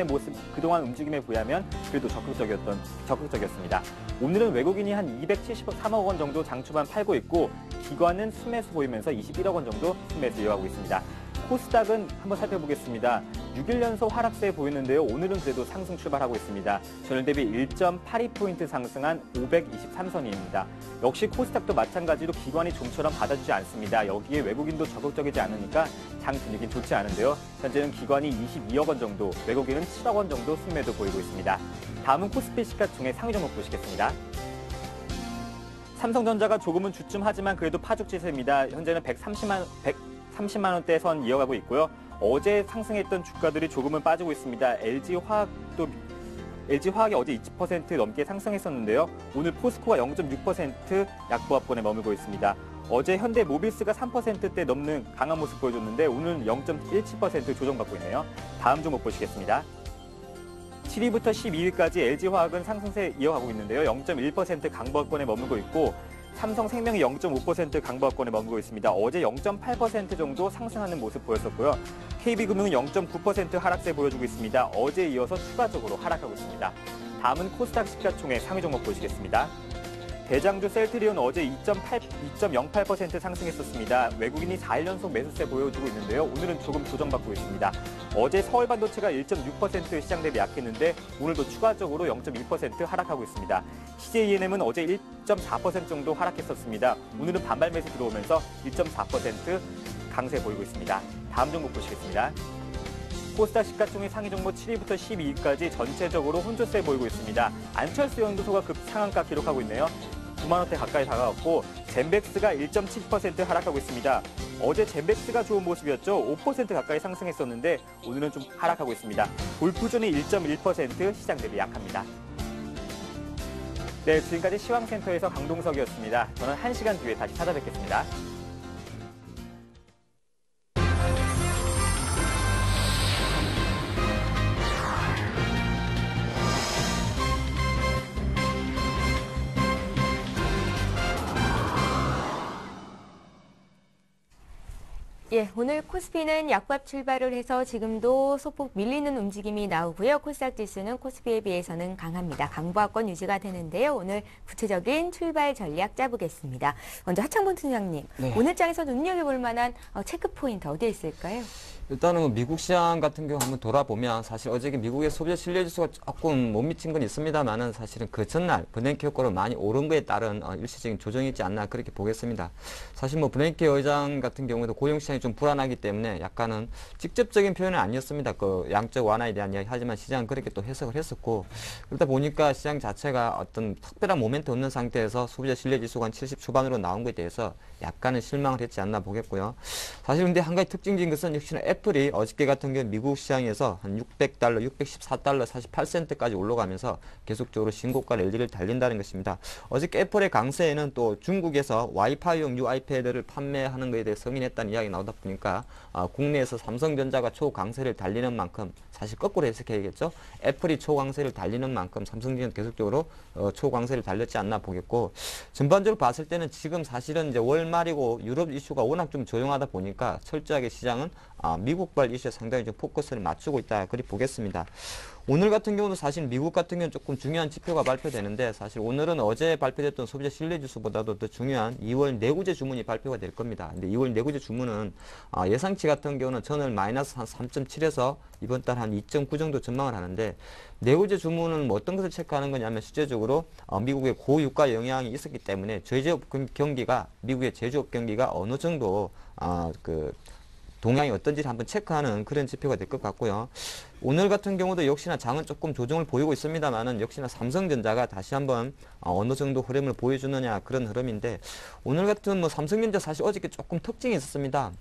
움직임에 비하면 그래도 적극적이었습니다. 오늘은 외국인이 한 273억 원 정도 장초반 팔고 있고 기관은 순매수 보이면서 21억 원 정도 순매수 이어가고 있습니다. 코스닥은 한번 살펴보겠습니다. 6일 연속 하락세 보이는데요. 오늘은 그래도 상승 출발하고 있습니다. 전일 대비 1.82포인트 상승한 523선입니다. 역시 코스닥도 마찬가지로 기관이 좀처럼 받아주지 않습니다. 여기에 외국인도 적극적이지 않으니까 장 분위기는 좋지 않은데요. 현재는 기관이 22억 원 정도, 외국인은 7억 원 정도 순매도 보이고 있습니다. 다음은 코스피 시가총액 상위 종목 보시겠습니다. 삼성전자가 조금은 주춤하지만 그래도 파죽지세입니다. 현재는 130만 원대 선 이어가고 있고요. 어제 상승했던 주가들이 조금은 빠지고 있습니다. LG화학이 어제 20% 넘게 상승했었는데요. 오늘 포스코가 0.6% 약보합권에 머물고 있습니다. 어제 현대모비스가 3%대 넘는 강한 모습 보여줬는데 오늘은 0.17% 조정받고 있네요. 다음 종목 보시겠습니다. 7위부터 12위까지 LG화학은 상승세 이어가고 있는데요. 0.1% 강보합권에 머물고 있고 삼성생명이 0.5% 강보합권에 머물고 있습니다. 어제 0.8% 정도 상승하는 모습 보였었고요. KB금융은 0.9% 하락세 보여주고 있습니다. 어제에 이어서 추가적으로 하락하고 있습니다. 다음은 코스닥 시가총액 상위 종목 보시겠습니다. 대장주 셀트리온 어제 2.08% 상승했었습니다. 외국인이 4일 연속 매수세 보여주고 있는데요. 오늘은 조금 조정받고 있습니다. 어제 서울반도체가 1.6% 시장 대비 약했는데 오늘도 추가적으로 0.1% 하락하고 있습니다. CJENM은 어제 1.4% 정도 하락했었습니다. 오늘은 반발 매수 들어오면서 1.4% 강세 보이고 있습니다. 다음 종목 보시겠습니다. 코스닥 시가총액 상위 종목 7위부터 12위까지 전체적으로 혼조세 보이고 있습니다. 안철수 연구소가 급상한가 기록하고 있네요. 9만 원대 가까이 다가왔고 젠백스가 1.7% 하락하고 있습니다. 어제 젠백스가 좋은 모습이었죠. 5% 가까이 상승했었는데 오늘은 좀 하락하고 있습니다. 골프존이 1.1% 시장 대비 약합니다. 네, 지금까지 시황센터에서 강동석이었습니다. 저는 1시간 뒤에 다시 찾아뵙겠습니다. 예, 오늘 코스피는 약밥 출발을 해서 지금도 소폭 밀리는 움직임이 나오고요. 코스닥 지수는 코스피에 비해서는 강합니다. 강보합권 유지가 되는데요. 오늘 구체적인 출발 전략 짜보겠습니다. 먼저 하창범 팀장님, 네. 오늘 장에서 눈여겨볼 만한 체크 포인트 어디에 있을까요? 일단은 미국 시장 같은 경우 한번 돌아보면 사실 어제 미국의 소비자 신뢰지수가 조금 못 미친 건 있습니다만은 사실은 그 전날 버냉키 효과로 많이 오른 거에 따른 일시적인 조정이지 않나 그렇게 보겠습니다. 사실 뭐 버냉키 의장 같은 경우도 고용시장이 좀 불안하기 때문에 약간은 직접적인 표현은 아니었습니다. 그 양적 완화에 대한 이야기 하지만 시장은 그렇게 또 해석을 했었고, 그러다 보니까 시장 자체가 어떤 특별한 모멘트 없는 상태에서 소비자 신뢰지수가 한 70 초반으로 나온 것에 대해서 약간은 실망을 했지 않나 보겠고요. 사실 근데 한 가지 특징적인 것은 역시나 애플이 어저께 같은 경우 미국 시장에서 한 600달러, 614달러 48센트까지 올라가면서 계속적으로 신고가 랠리를 달린다는 것입니다. 어저께 애플의 강세에는 또 중국에서 와이파이용 뉴 아이패드를 판매하는 것에 대해 승인했다는 이야기 나오다 보니까 국내에서 삼성전자가 초강세를 달리는 만큼, 사실 거꾸로 해석해야겠죠. 애플이 초강세를 달리는 만큼 삼성전자는 계속적으로 초강세를 달렸지 않나 보겠고, 전반적으로 봤을 때는 지금 사실은 이제 월말이고 유럽 이슈가 워낙 좀 조용하다 보니까 철저하게 시장은 미국발 이슈에 상당히 좀 포커스를 맞추고 있다, 그리 보겠습니다. 오늘 같은 경우는 사실 미국 같은 경우는 조금 중요한 지표가 발표되는데, 사실 오늘은 어제 발표됐던 소비자 신뢰지수보다도 더 중요한 2월 내구재 주문이 발표가 될 겁니다. 근데 2월 내구재 주문은 예상치 같은 경우는 전월 마이너스 한 3.7에서 이번 달 한 2.9 정도 전망을 하는데, 내구재 주문은 뭐 어떤 것을 체크하는 거냐면 실제적으로 미국의 고유가 영향이 있었기 때문에 제조업 경기가, 미국의 제조업 경기가 어느 정도 동향이 어떤지를 한번 체크하는 그런 지표가 될 것 같고요. 오늘 같은 경우도 역시나 장은 조금 조정을 보이고 있습니다만은 역시나 삼성전자가 다시 한번 어느 정도 흐름을 보여주느냐, 그런 흐름인데, 오늘 같은 뭐 삼성전자 사실 어저께 조금 특징이 있었습니다.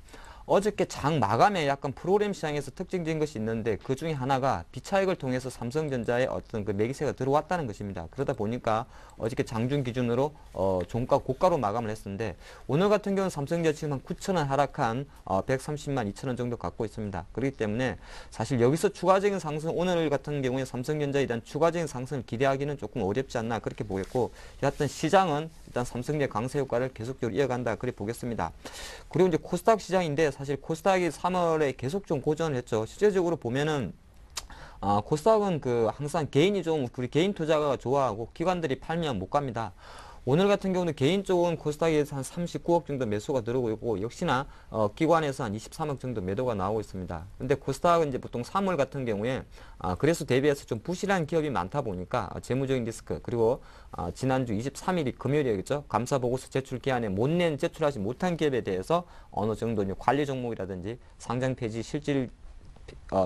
어저께 장 마감에 약간 프로그램 시장에서 특징적인 것이 있는데, 그 중에 하나가 비차익을 통해서 삼성전자의 어떤 그 매기세가 들어왔다는 것입니다. 그러다 보니까 어저께 장중 기준으로 종가 고가로 마감을 했었는데, 오늘 같은 경우는 삼성전자 지금 한 9,000원 하락한 130만 2천원 정도 갖고 있습니다. 그렇기 때문에 사실 여기서 추가적인 상승, 오늘 같은 경우에 삼성전자에 대한 추가적인 상승을 기대하기는 조금 어렵지 않나, 그렇게 보겠고, 여하튼 시장은 일단 삼성전자 강세 효과를 계속적으로 이어간다, 그렇게 보겠습니다. 그리고 이제 코스닥 시장인데, 사실 코스닥이 3월에 계속 좀 고전을 했죠. 실제적으로 보면은 코스닥은 항상 개인이 좀, 우리 개인 투자가 좋아하고 기관들이 팔면 못 갑니다. 오늘 같은 경우는 개인 쪽은 코스닥에서 한 39억 정도 매수가 들어오고 있고, 역시나 기관에서 한 23억 정도 매도가 나오고 있습니다. 근데 코스닥은 이제 보통 3월 같은 경우에 그래서 대비해서 좀 부실한 기업이 많다 보니까 재무적인 리스크, 그리고 지난주 23일이 금요일이었죠. 감사보고서 제출 기한에 제출하지 못한 기업에 대해서 어느 정도 이제 관리 종목이라든지 상장 폐지 실질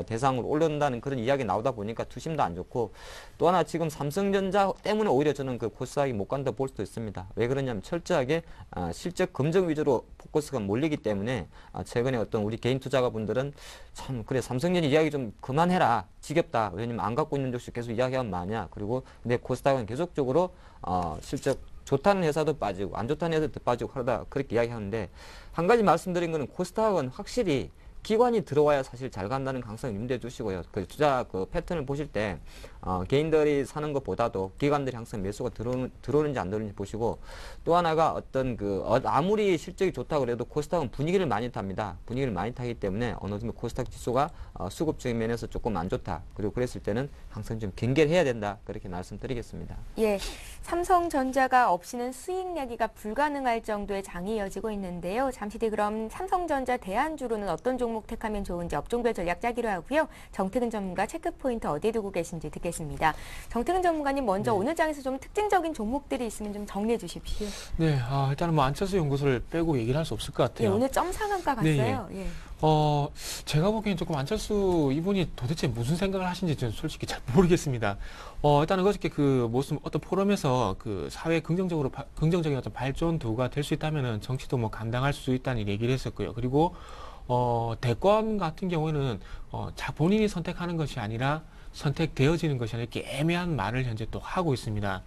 대상으로 올린다는 그런 이야기 나오다 보니까 투심도 안 좋고, 또 하나 지금 삼성전자 때문에 오히려 저는 그 코스닥이 못 간다 볼 수도 있습니다. 왜 그러냐면 철저하게 실적 검증 위주로 포커스가 몰리기 때문에 최근에 어떤 우리 개인 투자가분들은 참 그래 삼성전자 이야기 좀 그만해라, 지겹다, 왜냐면 안 갖고 있는 주식 계속 이야기하면 마냐, 그리고 근데 코스닥은 계속적으로 실적 좋다는 회사도 빠지고 안 좋다는 회사도 빠지고 하다, 그렇게 이야기하는데, 한 가지 말씀드린 거는 코스닥은 확실히 기관이 들어와야 사실 잘 간다는 강성을 염두에 두시고요. 그 투자 패턴을 보실 때 개인들이 사는 것보다도 기관들이 항상 매수가 들어오는지 안 들어오는지 보시고, 또 하나가 어떤 아무리 실적이 좋다 그래도 코스닥은 분위기를 많이 탑니다. 분위기를 많이 타기 때문에 어느 정도 코스닥 지수가 수급적인 면에서 조금 안 좋다, 그리고 그랬을 때는 항상 좀 경계를 해야 된다, 그렇게 말씀드리겠습니다. 예, 삼성전자가 없이는 수익 내기가 불가능할 정도의 장이 이어지고 있는데요. 잠시 뒤 그럼 삼성전자 대안주로는 어떤 종목 택하면 좋은지 업종별 전략 짜기로 하고요. 정태근 전문가 체크포인트 어디에 두고 계신지 듣겠습니다. 정태근 전문가님, 먼저 오늘 장에서 좀 특징적인 종목들이 있으면 좀 정리해 주십시오. 네, 일단은 뭐 안철수 연구소를 빼고 얘기를 할 수 없을 것 같아요. 예, 오늘 점 상한가 갔어요. 네, 예. 제가 보기엔 조금 안철수 이분이 도대체 무슨 생각을 하신지 저는 솔직히 잘 모르겠습니다. 일단은 어저께 무슨 어떤 포럼에서 사회 긍정적인 어떤 발전도가 될 수 있다면은 정치도 뭐 감당할 수 있다는 얘기를 했었고요. 그리고 대권 같은 경우에는 본인이 선택하는 것이 아니라 선택되어지는 것이 아니라 이렇게 애매한 말을 현재 또 하고 있습니다.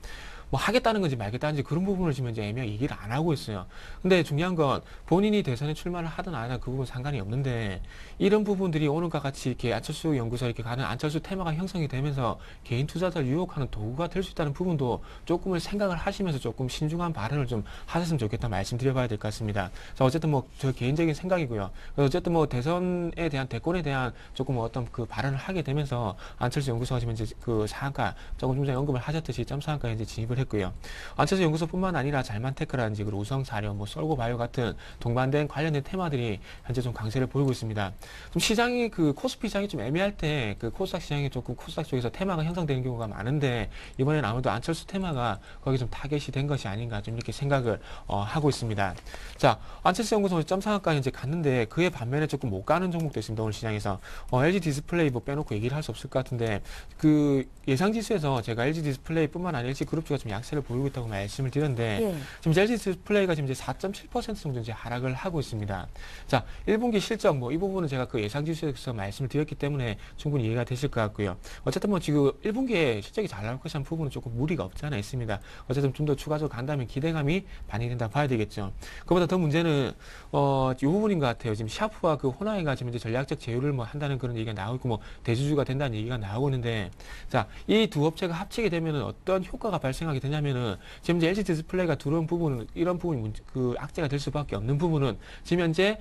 뭐 하겠다는 건지 말겠다는지 그런 부분을 지금 이제 애매하게 얘기를 안 하고 있어요. 근데 중요한 건 본인이 대선에 출마를 하든 안 하든 그 부분 상관이 없는데, 이런 부분들이 오늘과 같이 이렇게 안철수 연구소 이렇게 가는 안철수 테마가 형성이 되면서 개인 투자자를 유혹하는 도구가 될 수 있다는 부분도 조금을 생각을 하시면서 조금 신중한 발언을 좀 하셨으면 좋겠다 말씀드려봐야 될 것 같습니다. 자, 어쨌든 뭐 저 개인적인 생각이고요. 어쨌든 뭐 대권에 대한 조금 어떤 발언을 하게 되면서 안철수 연구소가 지금 이제 상한가 조금 전에 언급을 하셨듯이 점 상한가에 이제 진입을 했고요. 안철수 연구소뿐만 아니라 잘만테크라든지 그리고 우성사료, 뭐 썰고바이오 같은 동반된 관련된 테마들이 현재 좀 강세를 보이고 있습니다. 좀 시장이 그 코스피 시장이 좀 애매할 때 그 코스닥 시장이 조금 코스닥 쪽에서 테마가 형성되는 경우가 많은데 이번에는 아무래도 안철수 테마가 거기 좀 타겟이 된 것이 아닌가 좀 이렇게 생각을 하고 있습니다. 자, 안철수 연구소 점상한가 이제 갔는데 그에 반면에 조금 못 가는 종목도 있습니다. 오늘 시장에서 LG 디스플레이 뭐 빼놓고 얘기를 할 수 없을 것 같은데 그 예상 지수에서 제가 LG 디스플레이뿐만 아니라 LG 그룹주가 좀 양세를 보이고 있다고 말씀을 드렸는데 예. 지금 LG 디스플레이가 지금 이제 4.7% 정도 이제 하락을 하고 있습니다. 자, 1분기 실적 뭐 이 부분은 제가 그 예상 지수에서 말씀을 드렸기 때문에 충분히 이해가 되실 것 같고요. 어쨌든 뭐 지금 1분기에 실적이 잘 나올 것이라는 부분은 조금 무리가 없지 않아 있습니다. 어쨌든 좀 더 추가적으로 간다면 기대감이 반영된다 봐야 되겠죠. 그보다 더 문제는 이 부분인 것 같아요. 지금 샤프와 그 호나이가 지금 이제 전략적 제휴를 뭐 한다는 그런 얘기가 나오고 있고 뭐 대주주가 된다는 얘기가 나오고 있는데 자, 이 두 업체가 합치게 되면은 어떤 효과가 발생하게 되냐면은 지금 이제 LG 디스플레이가 들어온 부분은 이런 부분이 그 악재가 될 수밖에 없는 부분은 지금 현재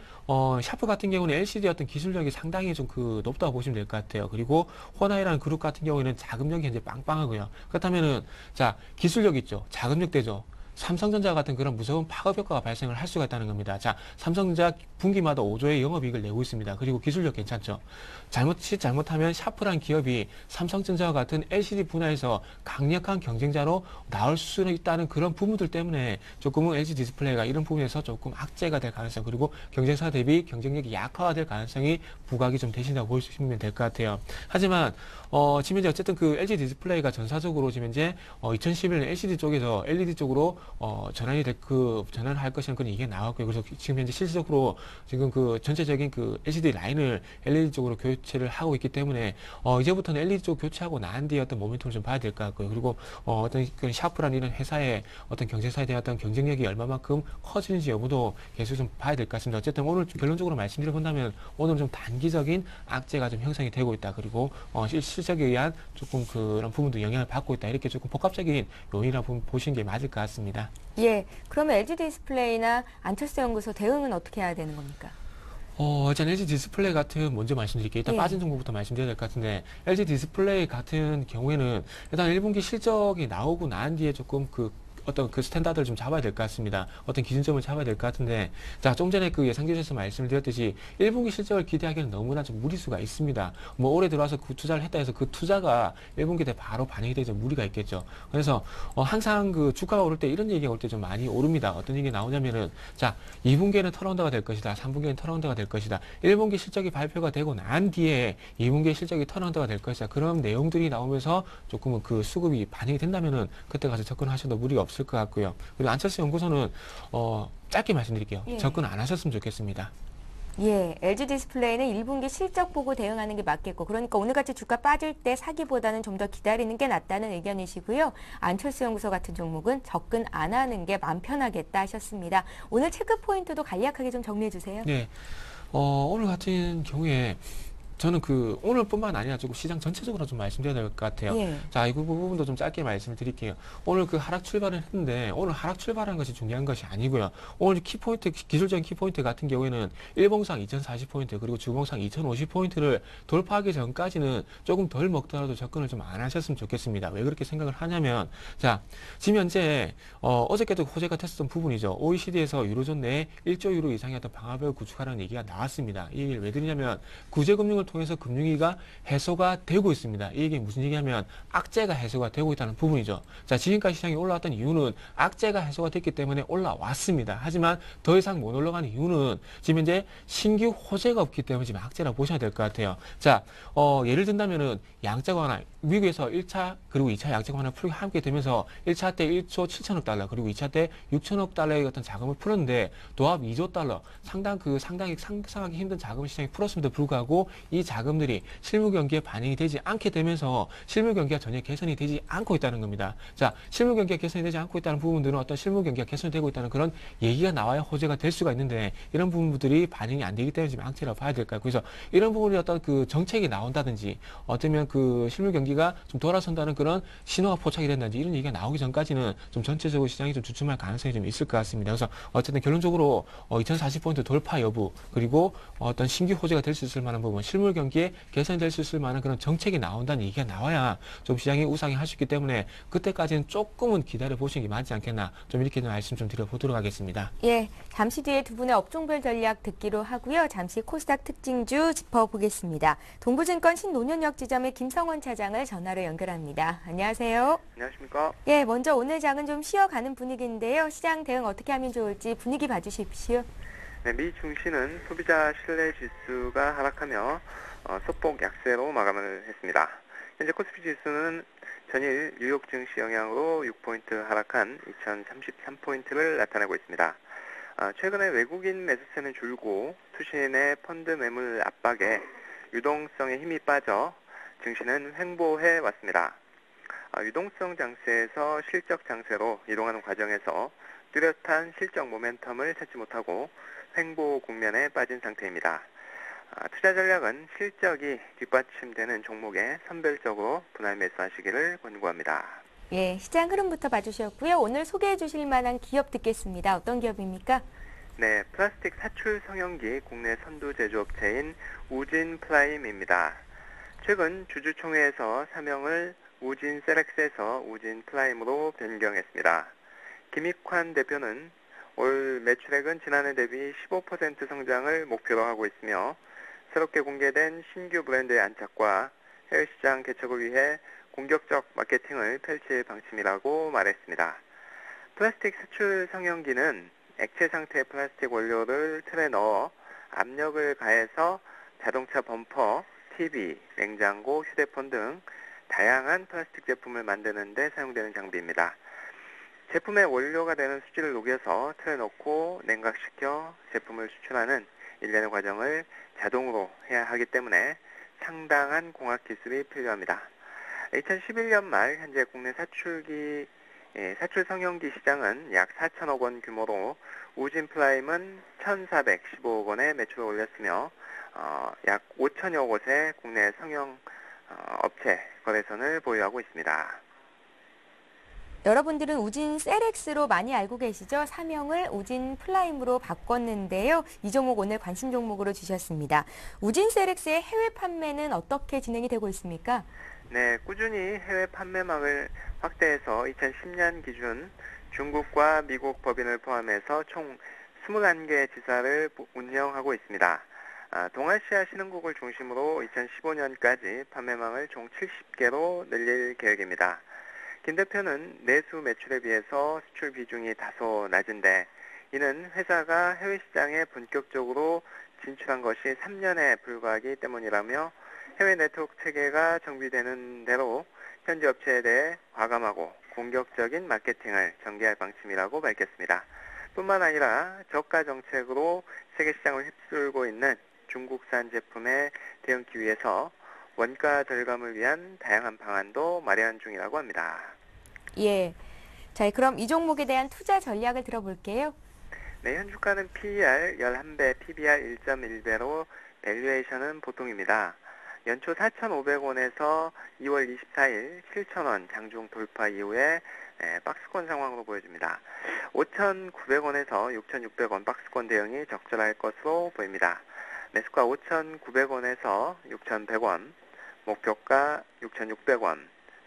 샤프 같은 경우는 LCD 어떤 기술력이 상당히 좀 그 높다고 보시면 될 것 같아요. 그리고 호나이라는 그룹 같은 경우에는 자금력이 현재 빵빵하고요. 그렇다면은 자, 기술력 있죠. 자금력 되죠. 삼성전자 같은 그런 무서운 파급 효과가 발생을 할 수가 있다는 겁니다. 자, 삼성전자 분기마다 5조의 영업이익을 내고 있습니다. 그리고 기술력 괜찮죠. 잘못하면 샤프란 기업이 삼성전자와 같은 LCD 분야에서 강력한 경쟁자로 나올 수는 있다는 그런 부분들 때문에 조금은 LG 디스플레이가 이런 부분에서 조금 악재가 될 가능성 그리고 경쟁사 대비 경쟁력이 약화가 될 가능성이 부각이 좀 되신다고 보시면 될 것 같아요. 하지만 지금 이제 어쨌든 그 LG 디스플레이가 전사적으로 지금 이제 2011년 LCD 쪽에서 LED 쪽으로 전환을 할 것이라는 그런 얘기가 나왔고요. 그래서 지금 현재 실질적으로 지금 그 전체적인 그 LCD 라인을 LED 쪽으로 교체를 하고 있기 때문에 이제부터는 LED 쪽 교체하고 난 뒤에 어떤 모멘텀을 좀 봐야 될 것 같고요. 그리고 어떤 그 샤프라는 이런 회사의 어떤 경쟁사에 대한 어떤 경쟁력이 얼마만큼 커지는지 여부도 계속 좀 봐야 될 것 같습니다. 어쨌든 오늘 결론적으로 말씀드려 본다면 오늘 좀 단기적인 악재가 좀 형성이 되고 있다. 그리고 실적에 의한 조금 그런 부분도 영향을 받고 있다. 이렇게 조금 복합적인 요인이라고 보시는 게 맞을 것 같습니다. 예, 그러면 LG 디스플레이나 안철수 연구소 대응은 어떻게 해야 되는 겁니까? 일단 LG 디스플레이 같은 먼저 말씀드릴게요. 일단 예. 빠진 종목부터 말씀드려야 될 것 같은데 LG 디스플레이 같은 경우에는 일단 1분기 실적이 나오고 난 뒤에 조금 어떤 그 스탠다드를 좀 잡아야 될 것 같습니다. 어떤 기준점을 잡아야 될 것 같은데, 자, 좀 전에 그 예상주에서 말씀을 드렸듯이 1분기 실적을 기대하기에는 너무나 좀 무리수가 있습니다. 뭐 올해 들어와서 그 투자를 했다 해서 그 투자가 1분기 때 바로 반영이 되죠. 무리가 있겠죠. 그래서 항상 그 주가가 오를 때 이런 얘기가 올 때 좀 많이 오릅니다. 어떤 얘기 나오냐면은 자, 2분기에는 턴어라운드가 될 것이다. 3분기에는 턴어라운드가 될 것이다. 1분기 실적이 발표가 되고 난 뒤에 2분기 실적이 턴어라운드가 될 것이다. 그런 내용들이 나오면서 조금은 그 수급이 반영이 된다면은 그때 가서 접근하셔도 무리가 없을 것 같고요. 그리고 안철수 연구소는 짧게 말씀드릴게요. 예. 접근 안 하셨으면 좋겠습니다. 예, LG 디스플레이는 1분기 실적 보고 대응하는 게 맞겠고, 그러니까 오늘같이 주가 빠질 때 사기보다는 좀 더 기다리는 게 낫다는 의견이시고요. 안철수 연구소 같은 종목은 접근 안 하는 게 마음 편하겠다 하셨습니다. 오늘 체크 포인트도 간략하게 좀 정리해 주세요. 네, 오늘 같은 경우에 저는 오늘뿐만 아니라 조금 시장 전체적으로 좀 말씀드려야 될 것 같아요. 예. 자, 이 부분도 좀 짧게 말씀을 드릴게요. 오늘 그 하락 출발을 했는데, 오늘 하락 출발한 것이 중요한 것이 아니고요. 오늘 키포인트, 기술적인 키포인트 같은 경우에는 일봉상 2040포인트, 그리고 주봉상 2050포인트를 돌파하기 전까지는 조금 덜 먹더라도 접근을 좀 안 하셨으면 좋겠습니다. 왜 그렇게 생각을 하냐면, 자, 지금 현재, 어저께도 호재가 됐었던 부분이죠. OECD에서 유로존 내에 1조 유로 이상의 어떤 방화벽을 구축하라는 얘기가 나왔습니다. 이 얘기를 왜 드리냐면, 구제금융을 통해서 금융위기가 해소가 되고 있습니다. 이 얘기는 무슨 얘기냐면 악재가 해소가 되고 있다는 부분이죠. 자, 지금까지 시장이 올라왔던 이유는 악재가 해소가 됐기 때문에 올라왔습니다. 하지만 더 이상 못 올라가는 이유는 지금 현재 신규 호재가 없기 때문에 지금 악재라고 보셔야 될 것 같아요. 자, 예를 든다면은 양적 완화, 미국에서 1차 그리고 2차 양적 완화 풀기 함께 되면서 1차 때 1조 7천억 달러 그리고 2차 때 6천억 달러의 어떤 자금을 풀었는데 도합 2조 달러 상당히 상상하기 힘든 자금을 시장에 풀었음에도 불구하고 이 자금들이 실무 경기에 반영이 되지 않게 되면서 실무 경기가 전혀 개선이 되지 않고 있다는 겁니다. 자, 실무 경기가 개선이 되지 않고 있다는 부분들은 어떤 실무 경기가 개선되고 있다는 그런 얘기가 나와야 호재가 될 수가 있는데 이런 부분들이 반영이 안 되기 때문에 지금 악재라고 봐야 될까요? 그래서 이런 부분이 어떤 그 정책이 나온다든지 어쩌면 그 실무 경기가 좀 돌아선다는 그런 신호가 포착이 된다든지 이런 얘기가 나오기 전까지는 좀 전체적으로 시장이 좀 주춤할 가능성이 좀 있을 것 같습니다. 그래서 어쨌든 결론적으로 2040포인트 돌파 여부 그리고 어떤 신규 호재가 될 수 있을 만한 부분 실무 매물 경기에 개선될 수 있을 만한 그런 정책이 나온다는 얘기가 나와야 좀 시장이 우상이 할 수 있기 때문에 그때까지는 조금은 기다려 보시는 게 맞지 않겠나 좀 이렇게 말씀 좀 드려보도록 하겠습니다. 예, 잠시 뒤에 두 분의 업종별 전략 듣기로 하고요. 잠시 코스닥 특징주 짚어보겠습니다. 동부증권 신논현역 지점의 김성원 차장을 전화로 연결합니다. 안녕하세요. 안녕하십니까? 예, 먼저 오늘 장은 좀 쉬어가는 분위기인데요. 시장 대응 어떻게 하면 좋을지 분위기 봐주십시오. 네, 미 증시는 소비자 신뢰 지수가 하락하며 소폭 약세로 마감을 했습니다. 현재 코스피 지수는 전일 뉴욕 증시 영향으로 6포인트 하락한 2033포인트를 나타내고 있습니다. 최근에 외국인 매수세는 줄고 투신의 펀드 매물 압박에 유동성에 힘이 빠져 증시는 횡보해 왔습니다. 유동성 장세에서 실적 장세로 이동하는 과정에서 뚜렷한 실적 모멘텀을 찾지 못하고 횡보 국면에 빠진 상태입니다. 투자 전략은 실적이 뒷받침되는 종목에 선별적으로 분할 매수하시기를 권고합니다. 예, 시장 흐름부터 봐주셨고요. 오늘 소개해 주실 만한 기업 듣겠습니다. 어떤 기업입니까? 네, 플라스틱 사출 성형기 국내 선두 제조업체인 우진 플라임입니다. 최근 주주총회에서 사명을 우진 셀렉스에서 우진 플라임으로 변경했습니다. 김익환 대표는 올 매출액은 지난해 대비 15% 성장을 목표로 하고 있으며 새롭게 공개된 신규 브랜드의 안착과 해외 시장 개척을 위해 공격적 마케팅을 펼칠 방침이라고 말했습니다. 플라스틱 사출 성형기는 액체 상태의 플라스틱 원료를 틀에 넣어 압력을 가해서 자동차 범퍼, TV, 냉장고, 휴대폰 등 다양한 플라스틱 제품을 만드는 데 사용되는 장비입니다. 제품의 원료가 되는 수지를 녹여서 틀에 넣고 냉각시켜 제품을 수출하는 일련의 과정을 자동으로 해야 하기 때문에 상당한 공학 기술이 필요합니다. 2011년 말 현재 국내 사출 성형기 시장은 약 4천억 원 규모로 우진 플라임은 1,415억 원의 매출을 올렸으며 약 5천여 곳의 국내 성형 업체 거래선을 보유하고 있습니다. 여러분들은 우진 셀엑스로 많이 알고 계시죠? 사명을 우진 플라임으로 바꿨는데요. 이 종목 오늘 관심 종목으로 주셨습니다. 우진 셀엑스의 해외 판매는 어떻게 진행이 되고 있습니까? 네, 꾸준히 해외 판매망을 확대해서 2010년 기준 중국과 미국 법인을 포함해서 총 21개 지사를 운영하고 있습니다. 동아시아 신흥국을 중심으로 2015년까지 판매망을 총 70개로 늘릴 계획입니다. 김 대표는 내수 매출에 비해서 수출 비중이 다소 낮은데 이는 회사가 해외 시장에 본격적으로 진출한 것이 3년에 불과하기 때문이라며 해외 네트워크 체계가 정비되는 대로 현지 업체에 대해 과감하고 공격적인 마케팅을 전개할 방침이라고 밝혔습니다. 뿐만 아니라 저가 정책으로 세계 시장을 휩쓸고 있는 중국산 제품에 대응하기 위해서 원가 절감을 위한 다양한 방안도 마련 중이라고 합니다. 예. 자, 그럼 이 종목에 대한 투자 전략을 들어볼게요. 네, 현주가는 PER 11배, PBR 1.1배로 밸류에이션은 보통입니다. 연초 4,500원에서 2월 24일 7,000원 장중 돌파 이후에 박스권 상황으로 보여집니다. 5,900원에서 6,600원 박스권 대응이 적절할 것으로 보입니다. 매수가 5,900원에서 6,100원, 목표가 6,600원,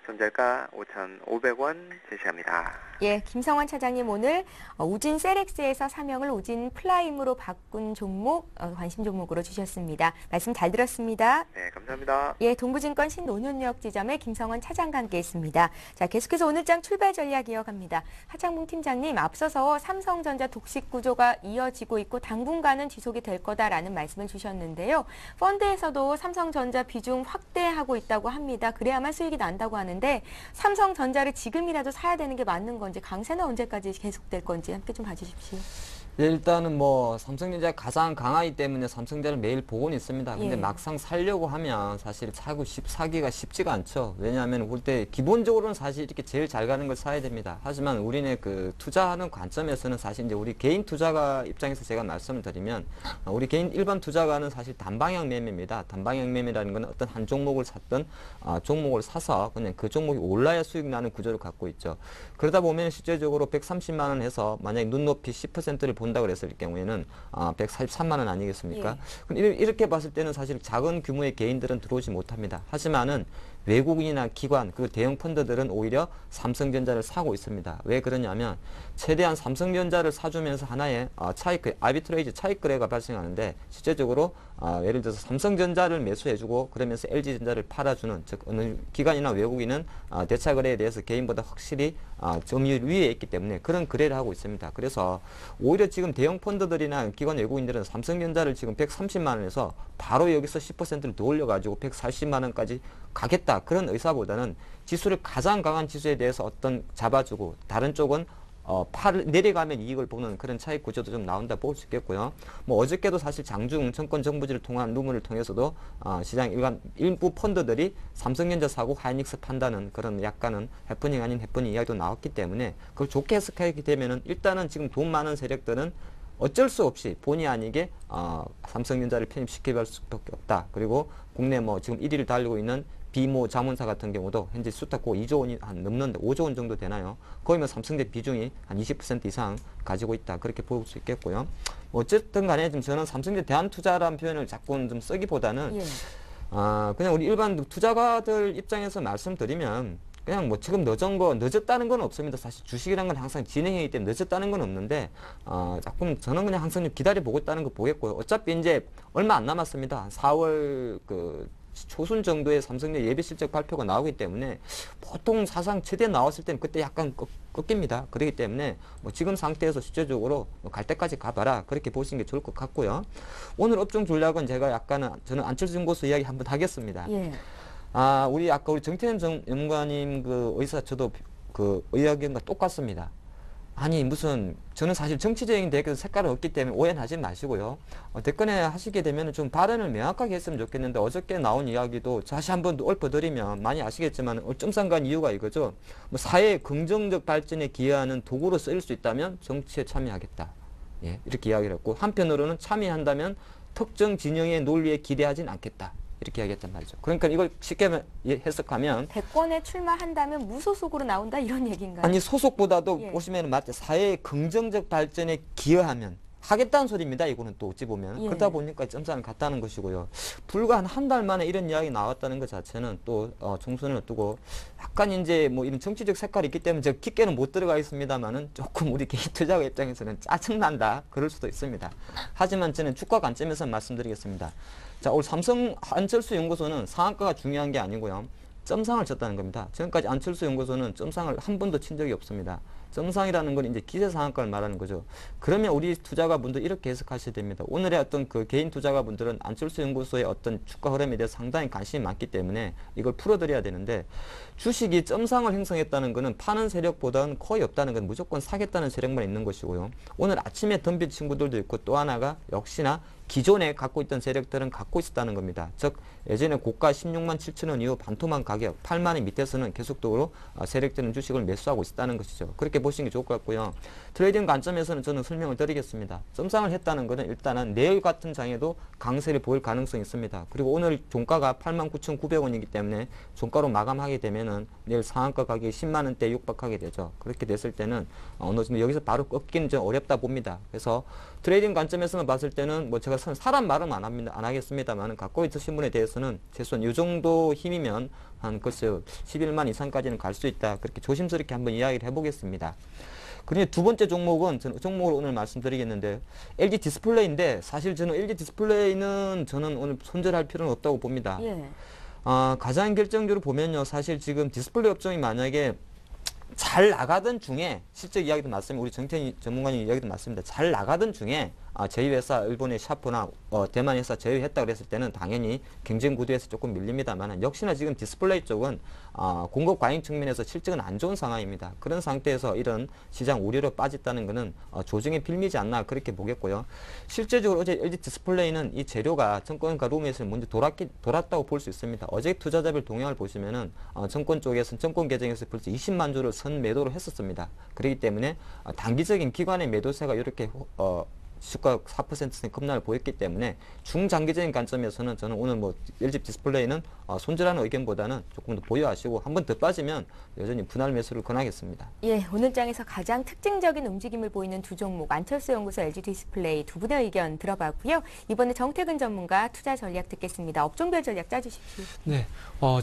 손절가 5,500원 제시합니다. 예, 김성원 차장님 오늘 우진 셀엑스에서 사명을 우진 플라임으로 바꾼 종목, 관심 종목으로 주셨습니다. 말씀 잘 들었습니다. 네, 감사합니다. 예, 동부증권 신논현역 지점의 김성원 차장과 함께했습니다. 자, 계속해서 오늘 장 출발 전략 이어갑니다. 하창봉 팀장님, 앞서서 삼성전자 독식 구조가 이어지고 있고 당분간은 지속이 될 거다라는 말씀을 주셨는데요. 펀드에서도 삼성전자 비중 확대하고 있다고 합니다. 그래야만 수익이 난다고 하는데 삼성전자를 지금이라도 사야 되는 게 맞는 건지 강세는 언제까지 계속될 건지 함께 좀 봐주십시오. 예, 일단은 뭐 삼성전자가 가장 강하기 때문에 삼성전자를 매일 보고는 있습니다. 근데 예. 막상 살려고 하면 사실 사기가 쉽지가 않죠. 왜냐하면 볼 때 기본적으로는 사실 이렇게 제일 잘 가는 걸 사야 됩니다. 하지만 우리는 그 투자하는 관점에서는 사실 이제 우리 개인 투자가 입장에서 제가 말씀을 드리면 우리 개인 일반 투자가는 사실 단방향 매매입니다. 단방향 매매라는 건 어떤 한 종목을 샀던 종목을 사서 그냥 그 종목이 올라야 수익 나는 구조를 갖고 있죠. 그러다 보면 실제적으로 130만 원 해서 만약에 눈높이 10%를 본다 그랬을 경우에는 143만 원 아니겠습니까? 예. 근데 이렇게 봤을 때는 사실 작은 규모의 개인들은 들어오지 못합니다. 하지만은 외국인이나 기관 그리고 대형 펀드들은 오히려 삼성전자를 사고 있습니다. 왜 그러냐면 최대한 삼성전자를 사주면서 하나의 아비트레이즈 차익 거래가 발생하는데 실제적으로 예를 들어서 삼성전자를 매수해주고 그러면서 LG전자를 팔아주는, 즉 어느 기관이나 외국인은 대차 거래에 대해서 개인보다 확실히 점유율 위에 있기 때문에 그런 거래를 하고 있습니다. 그래서 오히려 지금 대형 펀드들이나 기관 외국인들은 삼성전자를 지금 130만 원에서 바로 여기서 10%를 더 올려가지고 140만 원까지 가겠다, 그런 의사보다는 지수를 가장 강한 지수에 대해서 어떤 잡아주고 다른 쪽은 내려가면 이익을 보는 그런 차익 구조도 좀 나온다 볼 수 있겠고요. 뭐 어저께도 사실 장중 정권 정부지를 통한 루머를 통해서도 시장 일부 펀드들이 삼성전자 사고 하이닉스 판다는 그런 약간은 해프닝 아닌 해프닝 이야기도 나왔기 때문에 그걸 좋게 해석하게 되면은 일단은 지금 돈 많은 세력들은 어쩔 수 없이 본의 아니게 삼성전자를 편입시킬 수밖에 없다. 그리고 국내 뭐 지금 1위를 달리고 있는 비모 자문사 같은 경우도 현재 수탁고 2조 원이 한 넘는데 5조 원 정도 되나요? 거기면 삼성대 비중이 한 20% 이상 가지고 있다, 그렇게 볼 수 있겠고요. 어쨌든 간에 지금 저는 삼성대 대안투자라는 표현을 자꾸 좀 쓰기보다는 예. 그냥 우리 일반 투자가들 입장에서 말씀드리면 그냥 뭐 지금 늦었다는 건 없습니다. 사실 주식이란 건 항상 진행이기 때문에 늦었다는 건 없는데 조금 저는 그냥 항상 좀 기다려보고 있다는 거 보겠고요. 어차피 이제 얼마 안 남았습니다. 4월 초순 정도에 삼성전자 예비 실적 발표가 나오기 때문에 보통 사상 최대 나왔을 때는 그때 약간 꺾입니다. 그렇기 때문에 뭐 지금 상태에서 실질적으로 갈 때까지 가봐라, 그렇게 보시는 게 좋을 것 같고요. 오늘 업종 전략은 제가 저는 안철수 연구소 이야기 한번 하겠습니다. 예. 우리 아까 우리 정태현 연구관님 그 의사 저도 그 의견과 똑같습니다. 아니 무슨 저는 사실 정치적인 대결 색깔은 없기 때문에 오해는 하지 마시고요. 대권에 하시게 되면 좀 발언을 명확하게 했으면 좋겠는데 어저께 나온 이야기도 다시 한번 읊어드리면 많이 아시겠지만 점상간 이유가 이거죠. 뭐 사회의 긍정적 발전에 기여하는 도구로 쓰일 수 있다면 정치에 참여하겠다. 예, 이렇게 이야기를 했고 한편으로는 참여한다면 특정 진영의 논리에 기대하진 않겠다, 이렇게 이야기했단 말이죠. 그러니까 이걸 쉽게 해석하면 대권에 출마한다면 무소속으로 나온다, 이런 얘기인가요? 아니 소속보다도 예. 보시면 맞죠. 사회의 긍정적 발전에 기여하면 하겠다는 소리입니다. 이거는 또 어찌 보면 예. 그러다 보니까 점상을 갔다는 것이고요. 불과 한 달 만에 이런 이야기 나왔다는 것 자체는 또 총선을 두고 약간 이제 뭐 이런 정치적 색깔이 있기 때문에 제가 깊게는 못 들어가겠습니다만은 조금 우리 개인 투자자 입장에서는 짜증난다, 그럴 수도 있습니다. 하지만 저는 주가 관점에서 말씀드리겠습니다. 자, 오늘 삼성 안철수 연구소는 상한가가 중요한 게 아니고요. 점상을 쳤다는 겁니다. 지금까지 안철수 연구소는 점상을 한 번도 친 적이 없습니다. 점상이라는 건 이제 기세 상한가를 말하는 거죠. 그러면 우리 투자가분들 이렇게 해석하셔야 됩니다. 오늘의 어떤 그 개인 투자가분들은 안철수 연구소의 어떤 주가 흐름에 대해서 상당히 관심이 많기 때문에 이걸 풀어드려야 되는데, 주식이 점상을 형성했다는 것은 파는 세력보다는 거의 없다는 건 무조건 사겠다는 세력만 있는 것이고요. 오늘 아침에 덤빈 친구들도 있고 또 하나가 역시나 기존에 갖고 있던 세력들은 갖고 있었다는 겁니다. 즉 예전에 고가 16만 7천 원 이후 반토막 가격 8만 원 밑에서는 계속적으로 세력들은 주식을 매수하고 있었다는 것이죠. 그렇게 보시는 게 좋을 것 같고요. 트레이딩 관점에서는 저는 설명을 드리겠습니다. 점상을 했다는 것은 일단은 내일 같은 장에도 강세를 보일 가능성이 있습니다. 그리고 오늘 종가가 89,900원이기 때문에 종가로 마감하게 되면은 내일 상한가 가격이 10만 원대 육박하게 되죠. 그렇게 됐을 때는 어느 정도 여기서 바로 꺾기는 좀 어렵다 봅니다. 그래서 트레이딩 관점에서만 봤을 때는 뭐 제가 사람 말은 안 하겠습니다만 갖고 있으신 분에 대해서는 최소한 이 정도 힘이면 한 글쎄요 11만 이상까지는 갈 수 있다, 그렇게 조심스럽게 한번 이야기를 해보겠습니다. 그리고 두 번째 종목은 저는 종목을 오늘 말씀드리겠는데 LG 디스플레이인데, 사실 저는 LG 디스플레이는 저는 오늘 손절할 필요는 없다고 봅니다. 예. 가장 결정적으로 보면요, 사실 지금 디스플레이 업종이 만약에 잘 나가던 중에 실제 이야기도 맞습니다. 우리 정태인 전문가님 이야기도 맞습니다. 잘 나가던 중에 저희 회사 일본의 샤프나 대만 회사 제외했다 그랬을 때는 당연히 경쟁 구도에서 조금 밀립니다만 역시나 지금 디스플레이 쪽은 공급 과잉 측면에서 실적은 안 좋은 상황입니다. 그런 상태에서 이런 시장 우려로 빠졌다는 것은 조정에 빌미지 않나, 그렇게 보겠고요. 실제적으로 어제 LG 디스플레이는 이 재료가 정권가 룸에서 먼저 돌았다고 볼 수 있습니다. 어제 투자자별 동향을 보시면은 정권 쪽에서는 정권 계정에서 벌써 20만 주를 선 매도를 했었습니다. 그렇기 때문에 단기적인 기관의 매도세가 이렇게 주가 4% 급락을 보였기 때문에 중장기적인 관점에서는 저는 오늘 뭐 LG 디스플레이는 손절하는 의견보다는 조금 더 보유하시고 한 번 더 빠지면 여전히 분할 매수를 권하겠습니다. 예, 오늘 장에서 가장 특징적인 움직임을 보이는 두 종목 안철수 연구소 LG 디스플레이 두 분의 의견 들어봤고요. 이번에 정태근 전문가 투자 전략 듣겠습니다. 업종별 전략 짜주십시오. 네,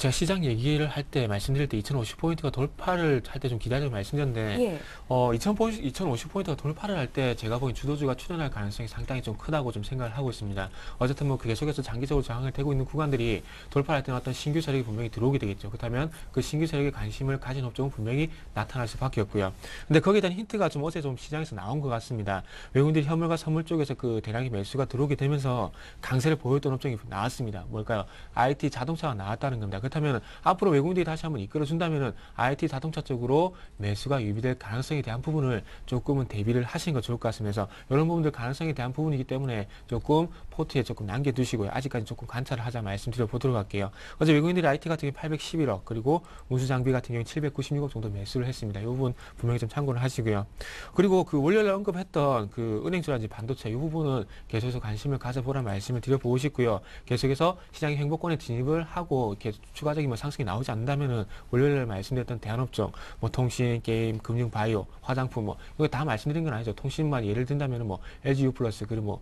제가 시장 얘기를 할 때 말씀드릴 때 2050포인트가 돌파를 할 때 좀 기다리고 말씀드렸는데 예. 2050포인트가 돌파를 할 때 제가 보기엔 주도주가 출현할 가능성이 상당히 좀 크다고 좀 생각을 하고 있습니다. 어쨌든 뭐 계속해서 장기적으로 저항을 되고 있는 구간들이 돌파할 때는 어떤 신규 세력이 분명히 들어오게 되겠죠. 그렇다면 그 신규 세력에 관심을 가진 업종은 분명히 나타날 수밖에 없고요. 근데 거기에 대한 힌트가 좀 어제 좀 시장에서 나온 것 같습니다. 외국인들이 현물과 선물 쪽에서 그 대량의 매수가 들어오게 되면서 강세를 보였던 업종이 나왔습니다. 뭘까요? IT 자동차가 나왔다는 겁니다. 그렇다면 앞으로 외국인들이 다시 한번 이끌어준다면은 IT 자동차 쪽으로 매수가 유입될 가능성에 대한 부분을 조금은 대비를 하시는 거 좋을 것 같습니다. 그래서 이런 부분들 가능성에 대한 부분이기 때문에 조금 포트에 조금 남겨두시고요. 아직까지 조금 관찰을 하자 말씀드려 보도록 할게요. 어제 외국인들이 IT 같은 경우 811억 그리고 운수장비 같은 경우 796억 정도 매수를 했습니다. 이 부분 분명히 좀 참고를 하시고요. 그리고 그 월요일에 언급했던 그 은행주라든지 반도체 이 부분은 계속해서 관심을 가져보라는 말씀을 드려보고 싶고요. 계속해서 시장의 행보권에 진입을 하고 이렇게 추가적인 뭐 상승이 나오지 않는다면은 월요일에 말씀드렸던 대한업종, 뭐 통신, 게임, 금융, 바이오, 화장품 뭐 이거 다 말씀드린 건 아니죠. 통신만 예를 든다면은 뭐 LGU 플러스 그리고 뭐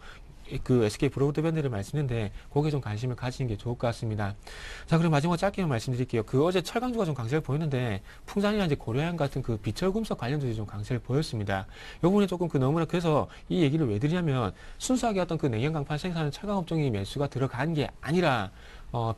그 SK 브로드밴드를 말씀드렸는데 거기에 좀 관심을 가지는 게 좋을 것 같습니다. 자, 그럼 마지막 짧게만 말씀드릴게요. 그 어제 철강주가 좀 강세를 보였는데 풍산이나 이제 고려양 같은 그 비철금속 관련주들이 좀 강세를 보였습니다. 이 부분이 조금 그 너무나 그래서 이 얘기를 왜 드리냐면 순수하게 어떤 그 냉연 강판 생산하는 철강업종이 매수가 들어간 게 아니라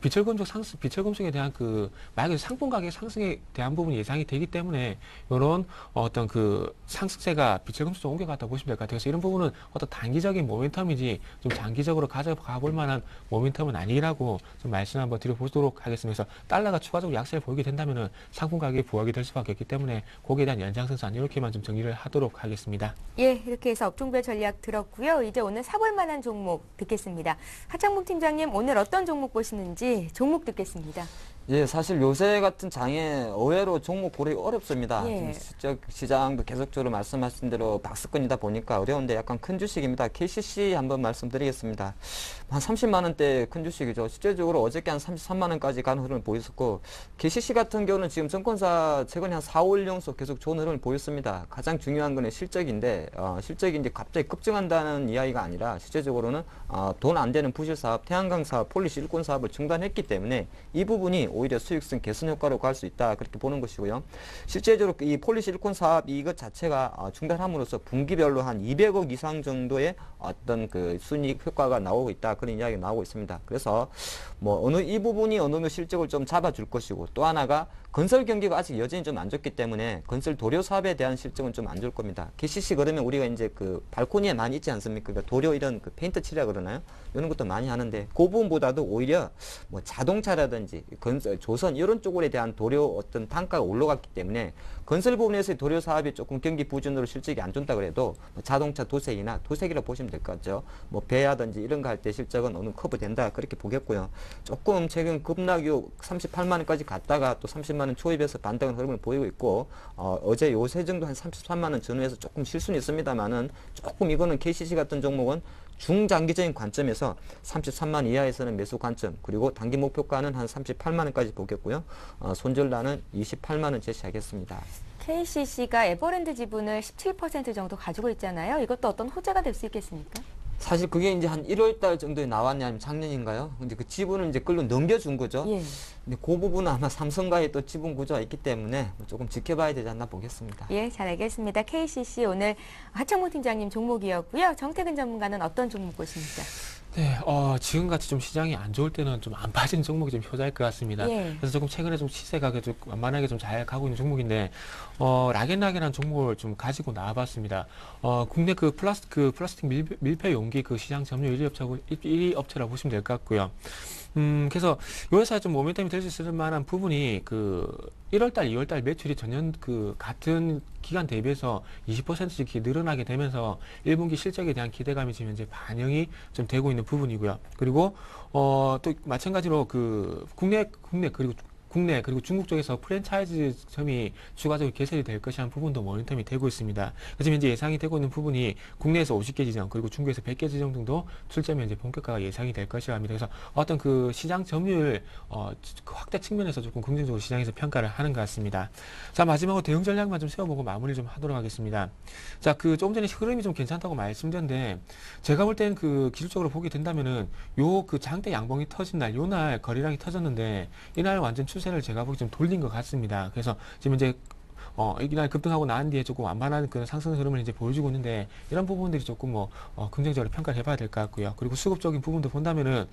비철금속에 대한 그, 말 그대로 상품 가격 상승에 대한 부분이 예상이 되기 때문에, 이런 어떤 그 상승세가 비철금속 좀 옮겨갔다 보시면 될 것 같아요. 그래서 이런 부분은 어떤 단기적인 모멘텀이지, 좀 장기적으로 가져가 볼 만한 모멘텀은 아니라고 좀 말씀 한번 드려보도록 하겠습니다. 그래서 달러가 추가적으로 약세를 보이게 된다면은 상품 가격이 부각이 될 수밖에 없기 때문에, 거기에 대한 연장선상 이렇게만 좀 정리를 하도록 하겠습니다. 예, 이렇게 해서 업종별 전략 들었고요. 이제 오늘 사볼 만한 종목 듣겠습니다. 하창범 팀장님, 오늘 어떤 종목 보시는지 종목 듣겠습니다. 예, 사실 요새 같은 장에 의외로 종목 고르기 어렵습니다. 예. 시장도 계속적으로 말씀하신 대로 박스권이다 보니까 어려운데 약간 큰 주식입니다. KCC 한번 말씀드리겠습니다. 한 30만 원대 큰 주식이죠. 실제적으로 어저께 한 33만 원까지 가는 흐름을 보였었고, KCC 같은 경우는 지금 증권사 최근에 한 4, 5일 연속 계속 좋은 흐름을 보였습니다. 가장 중요한 건 실적인데, 실적이 이제 갑자기 급증한다는 이야기가 아니라 실제적으로는 돈 안 되는 부실 사업, 태양광 사업, 폴리시 일꾼 사업을 중단했기 때문에 이 부분이 오히려 수익성 개선 효과로 갈 수 있다, 그렇게 보는 것이고요. 실제적으로 이 폴리시 일꾼 사업 이것 자체가 중단함으로써 분기별로 한 200억 이상 정도의 어떤 그 순이익 효과가 나오고 있다, 그런 이야기가 나오고 있습니다. 그래서 뭐 이 부분이 어느 정도 실적을 좀 잡아줄 것이고, 또 하나가 건설 경기가 아직 여전히 좀 안 좋기 때문에 건설 도료 사업에 대한 실적은 좀 안 좋을 겁니다. KCC 그러면 우리가 이제 그 발코니에 많이 있지 않습니까? 그러니까 도료 이런 그 페인트 칠이라 그러나요? 이런 것도 많이 하는데, 그 부분보다도 오히려 뭐 자동차라든지 건설, 조선 이런 쪽에 대한 도료 어떤 단가가 올라갔기 때문에 건설 부분에서의 도료 사업이 조금 경기 부진으로 실적이 안 좋다 그래도 뭐 자동차 도색이나 도색이라고 보시면 될 것 같죠. 뭐 배하든지 이런 거 할 때 실적은 어느 커브 된다, 그렇게 보겠고요. 조금 최근 급락이 38만 원까지 갔다가 또 30만 원 초입에서 반등한 흐름을 보이고 있고, 어제 요새 정도 한 33만 원 전후에서 조금 실수는 있습니다만은, 조금 이거는 KCC 같은 종목은 중장기적인 관점에서 33만 이하에서는 매수 관점, 그리고 단기 목표가는 한 38만 원까지 보겠고요. 손절단은 28만 원 제시하겠습니다. KCC가 에버랜드 지분을 17% 정도 가지고 있잖아요. 이것도 어떤 호재가 될 수 있겠습니까? 사실 그게 이제 한 1월 달 정도에 나왔냐, 아니면 작년인가요? 근데 그 지분을 이제 끌로 넘겨준 거죠. 예. 근데 그 부분은 아마 삼성과의 또 지분 구조가 있기 때문에 조금 지켜봐야 되지 않나 보겠습니다. 예, 잘 알겠습니다. KCC 오늘 하창범 팀장님 종목이었고요. 정태근 전문가는 어떤 종목 보십니까? 네, 지금같이 좀 시장이 안 좋을 때는 좀 안 빠진 종목이 좀 효자일 것 같습니다. 예. 그래서 조금 최근에 좀 시세가 좀 완만하게 좀 잘 가고 있는 종목인데, 락앤락이라는 종목을 좀 가지고 나와봤습니다. 국내 그 플라스틱 밀폐 용기 그 시장 점유율 1위 업체라고 보시면 될 것 같고요. 그래서 이 회사에 좀 모멘텀이 될 수 있을 만한 부분이 그 1월달, 2월달 매출이 전년 그 같은 기간 대비해서 20%씩 늘어나게 되면서 1분기 실적에 대한 기대감이 지금 현재 반영이 좀 되고 있는 부분이고요. 그리고 또 마찬가지로 그 국내 그리고 국내 그리고 중국 쪽에서 프랜차이즈점이 추가적으로 개설이 될 것이라는 부분도 모니터링이 되고 있습니다. 그래서 현재 예상이 되고 있는 부분이 국내에서 50개 지점 그리고 중국에서 100개 지점 정도 출점이 현재 본격화가 예상이 될 것이라 합니다. 그래서 어떤 그 시장 점유율 그 확대 측면에서 조금 긍정적으로 시장에서 평가를 하는 것 같습니다. 자, 마지막으로 대응 전략만 좀 세워보고 마무리 좀 하도록 하겠습니다. 자, 그 조금 전에 흐름이 좀 괜찮다고 말씀드렸는데 제가 볼 때는 그 기술적으로 보게 된다면은 요 그 장대 양봉이 터진 날, 요 날 거래량이 터졌는데 이날 완전 추세를 제가 보기 좀 돌린 것 같습니다. 그래서 지금 이제 이날 급등하고 난 뒤에 조금 완만한 그런 상승 흐름을 이제 보여주고 있는데 이런 부분들이 조금 긍정적으로 평가를 해봐야 될 것 같고요. 그리고 수급적인 부분도 본다면은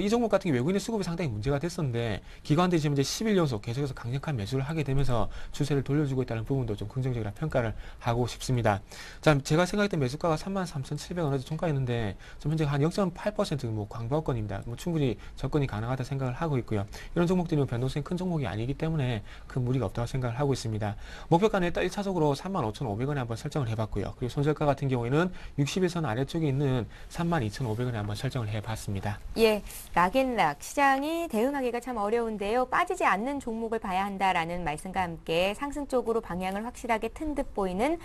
이 종목 같은 경우 외국인의 수급이 상당히 문제가 됐었는데 기관들이 지금 이제 11연속 계속해서 강력한 매수를 하게 되면서 추세를 돌려주고 있다는 부분도 좀 긍정적으로 평가를 하고 싶습니다. 자, 제가 생각했던 매수가가 33,700원 어제 종가였는데 지금 현재 한 0.8% 광부하권입니다. 충분히 접근이 가능하다 생각을 하고 있고요. 이런 종목들이 변동성이 큰 종목이 아니기 때문에 큰 무리가 없다고 생각을 하고 있습니다. 목표가는 일단 1차적으로 35,500원에 한번 설정을 해봤고요. 그리고 손절가 같은 경우에는 61선 아래쪽에 있는 32,500원에 한번 설정을 해봤습니다. 예, 락앤락 시장이 대응하기가 참 어려운데요. 빠지지 않는 종목을 봐야 한다라는 말씀과 함께 상승 쪽으로 방향을 확실하게 튼 듯 보이는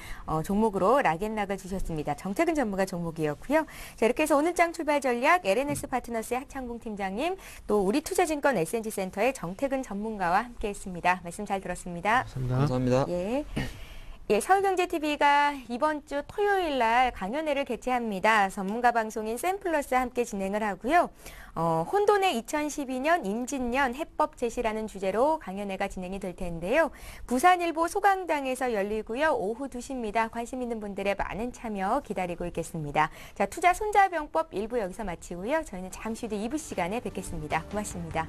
종목으로 락앤락을 주셨습니다. 정태근 전문가 종목이었고요. 자, 이렇게 해서 오늘 장 출발 전략 LNS 파트너스의 하창봉 팀장님, 또 우리투자증권 SNG센터의 정태근 전문가와 함께했습니다. 말씀 잘 들었습니다. 감사합니다. 예, 서울경제TV가 이번 주 토요일 날 강연회를 개최합니다. 전문가 방송인 샘플러스와 함께 진행을 하고요. 혼돈의 2012년 임진년 해법 제시라는 주제로 강연회가 진행이 될 텐데요. 부산일보 소강당에서 열리고요. 오후 2시입니다. 관심 있는 분들의 많은 참여 기다리고 있겠습니다. 자, 투자 손자병법 1부 여기서 마치고요. 저희는 잠시 뒤 2부 시간에 뵙겠습니다. 고맙습니다.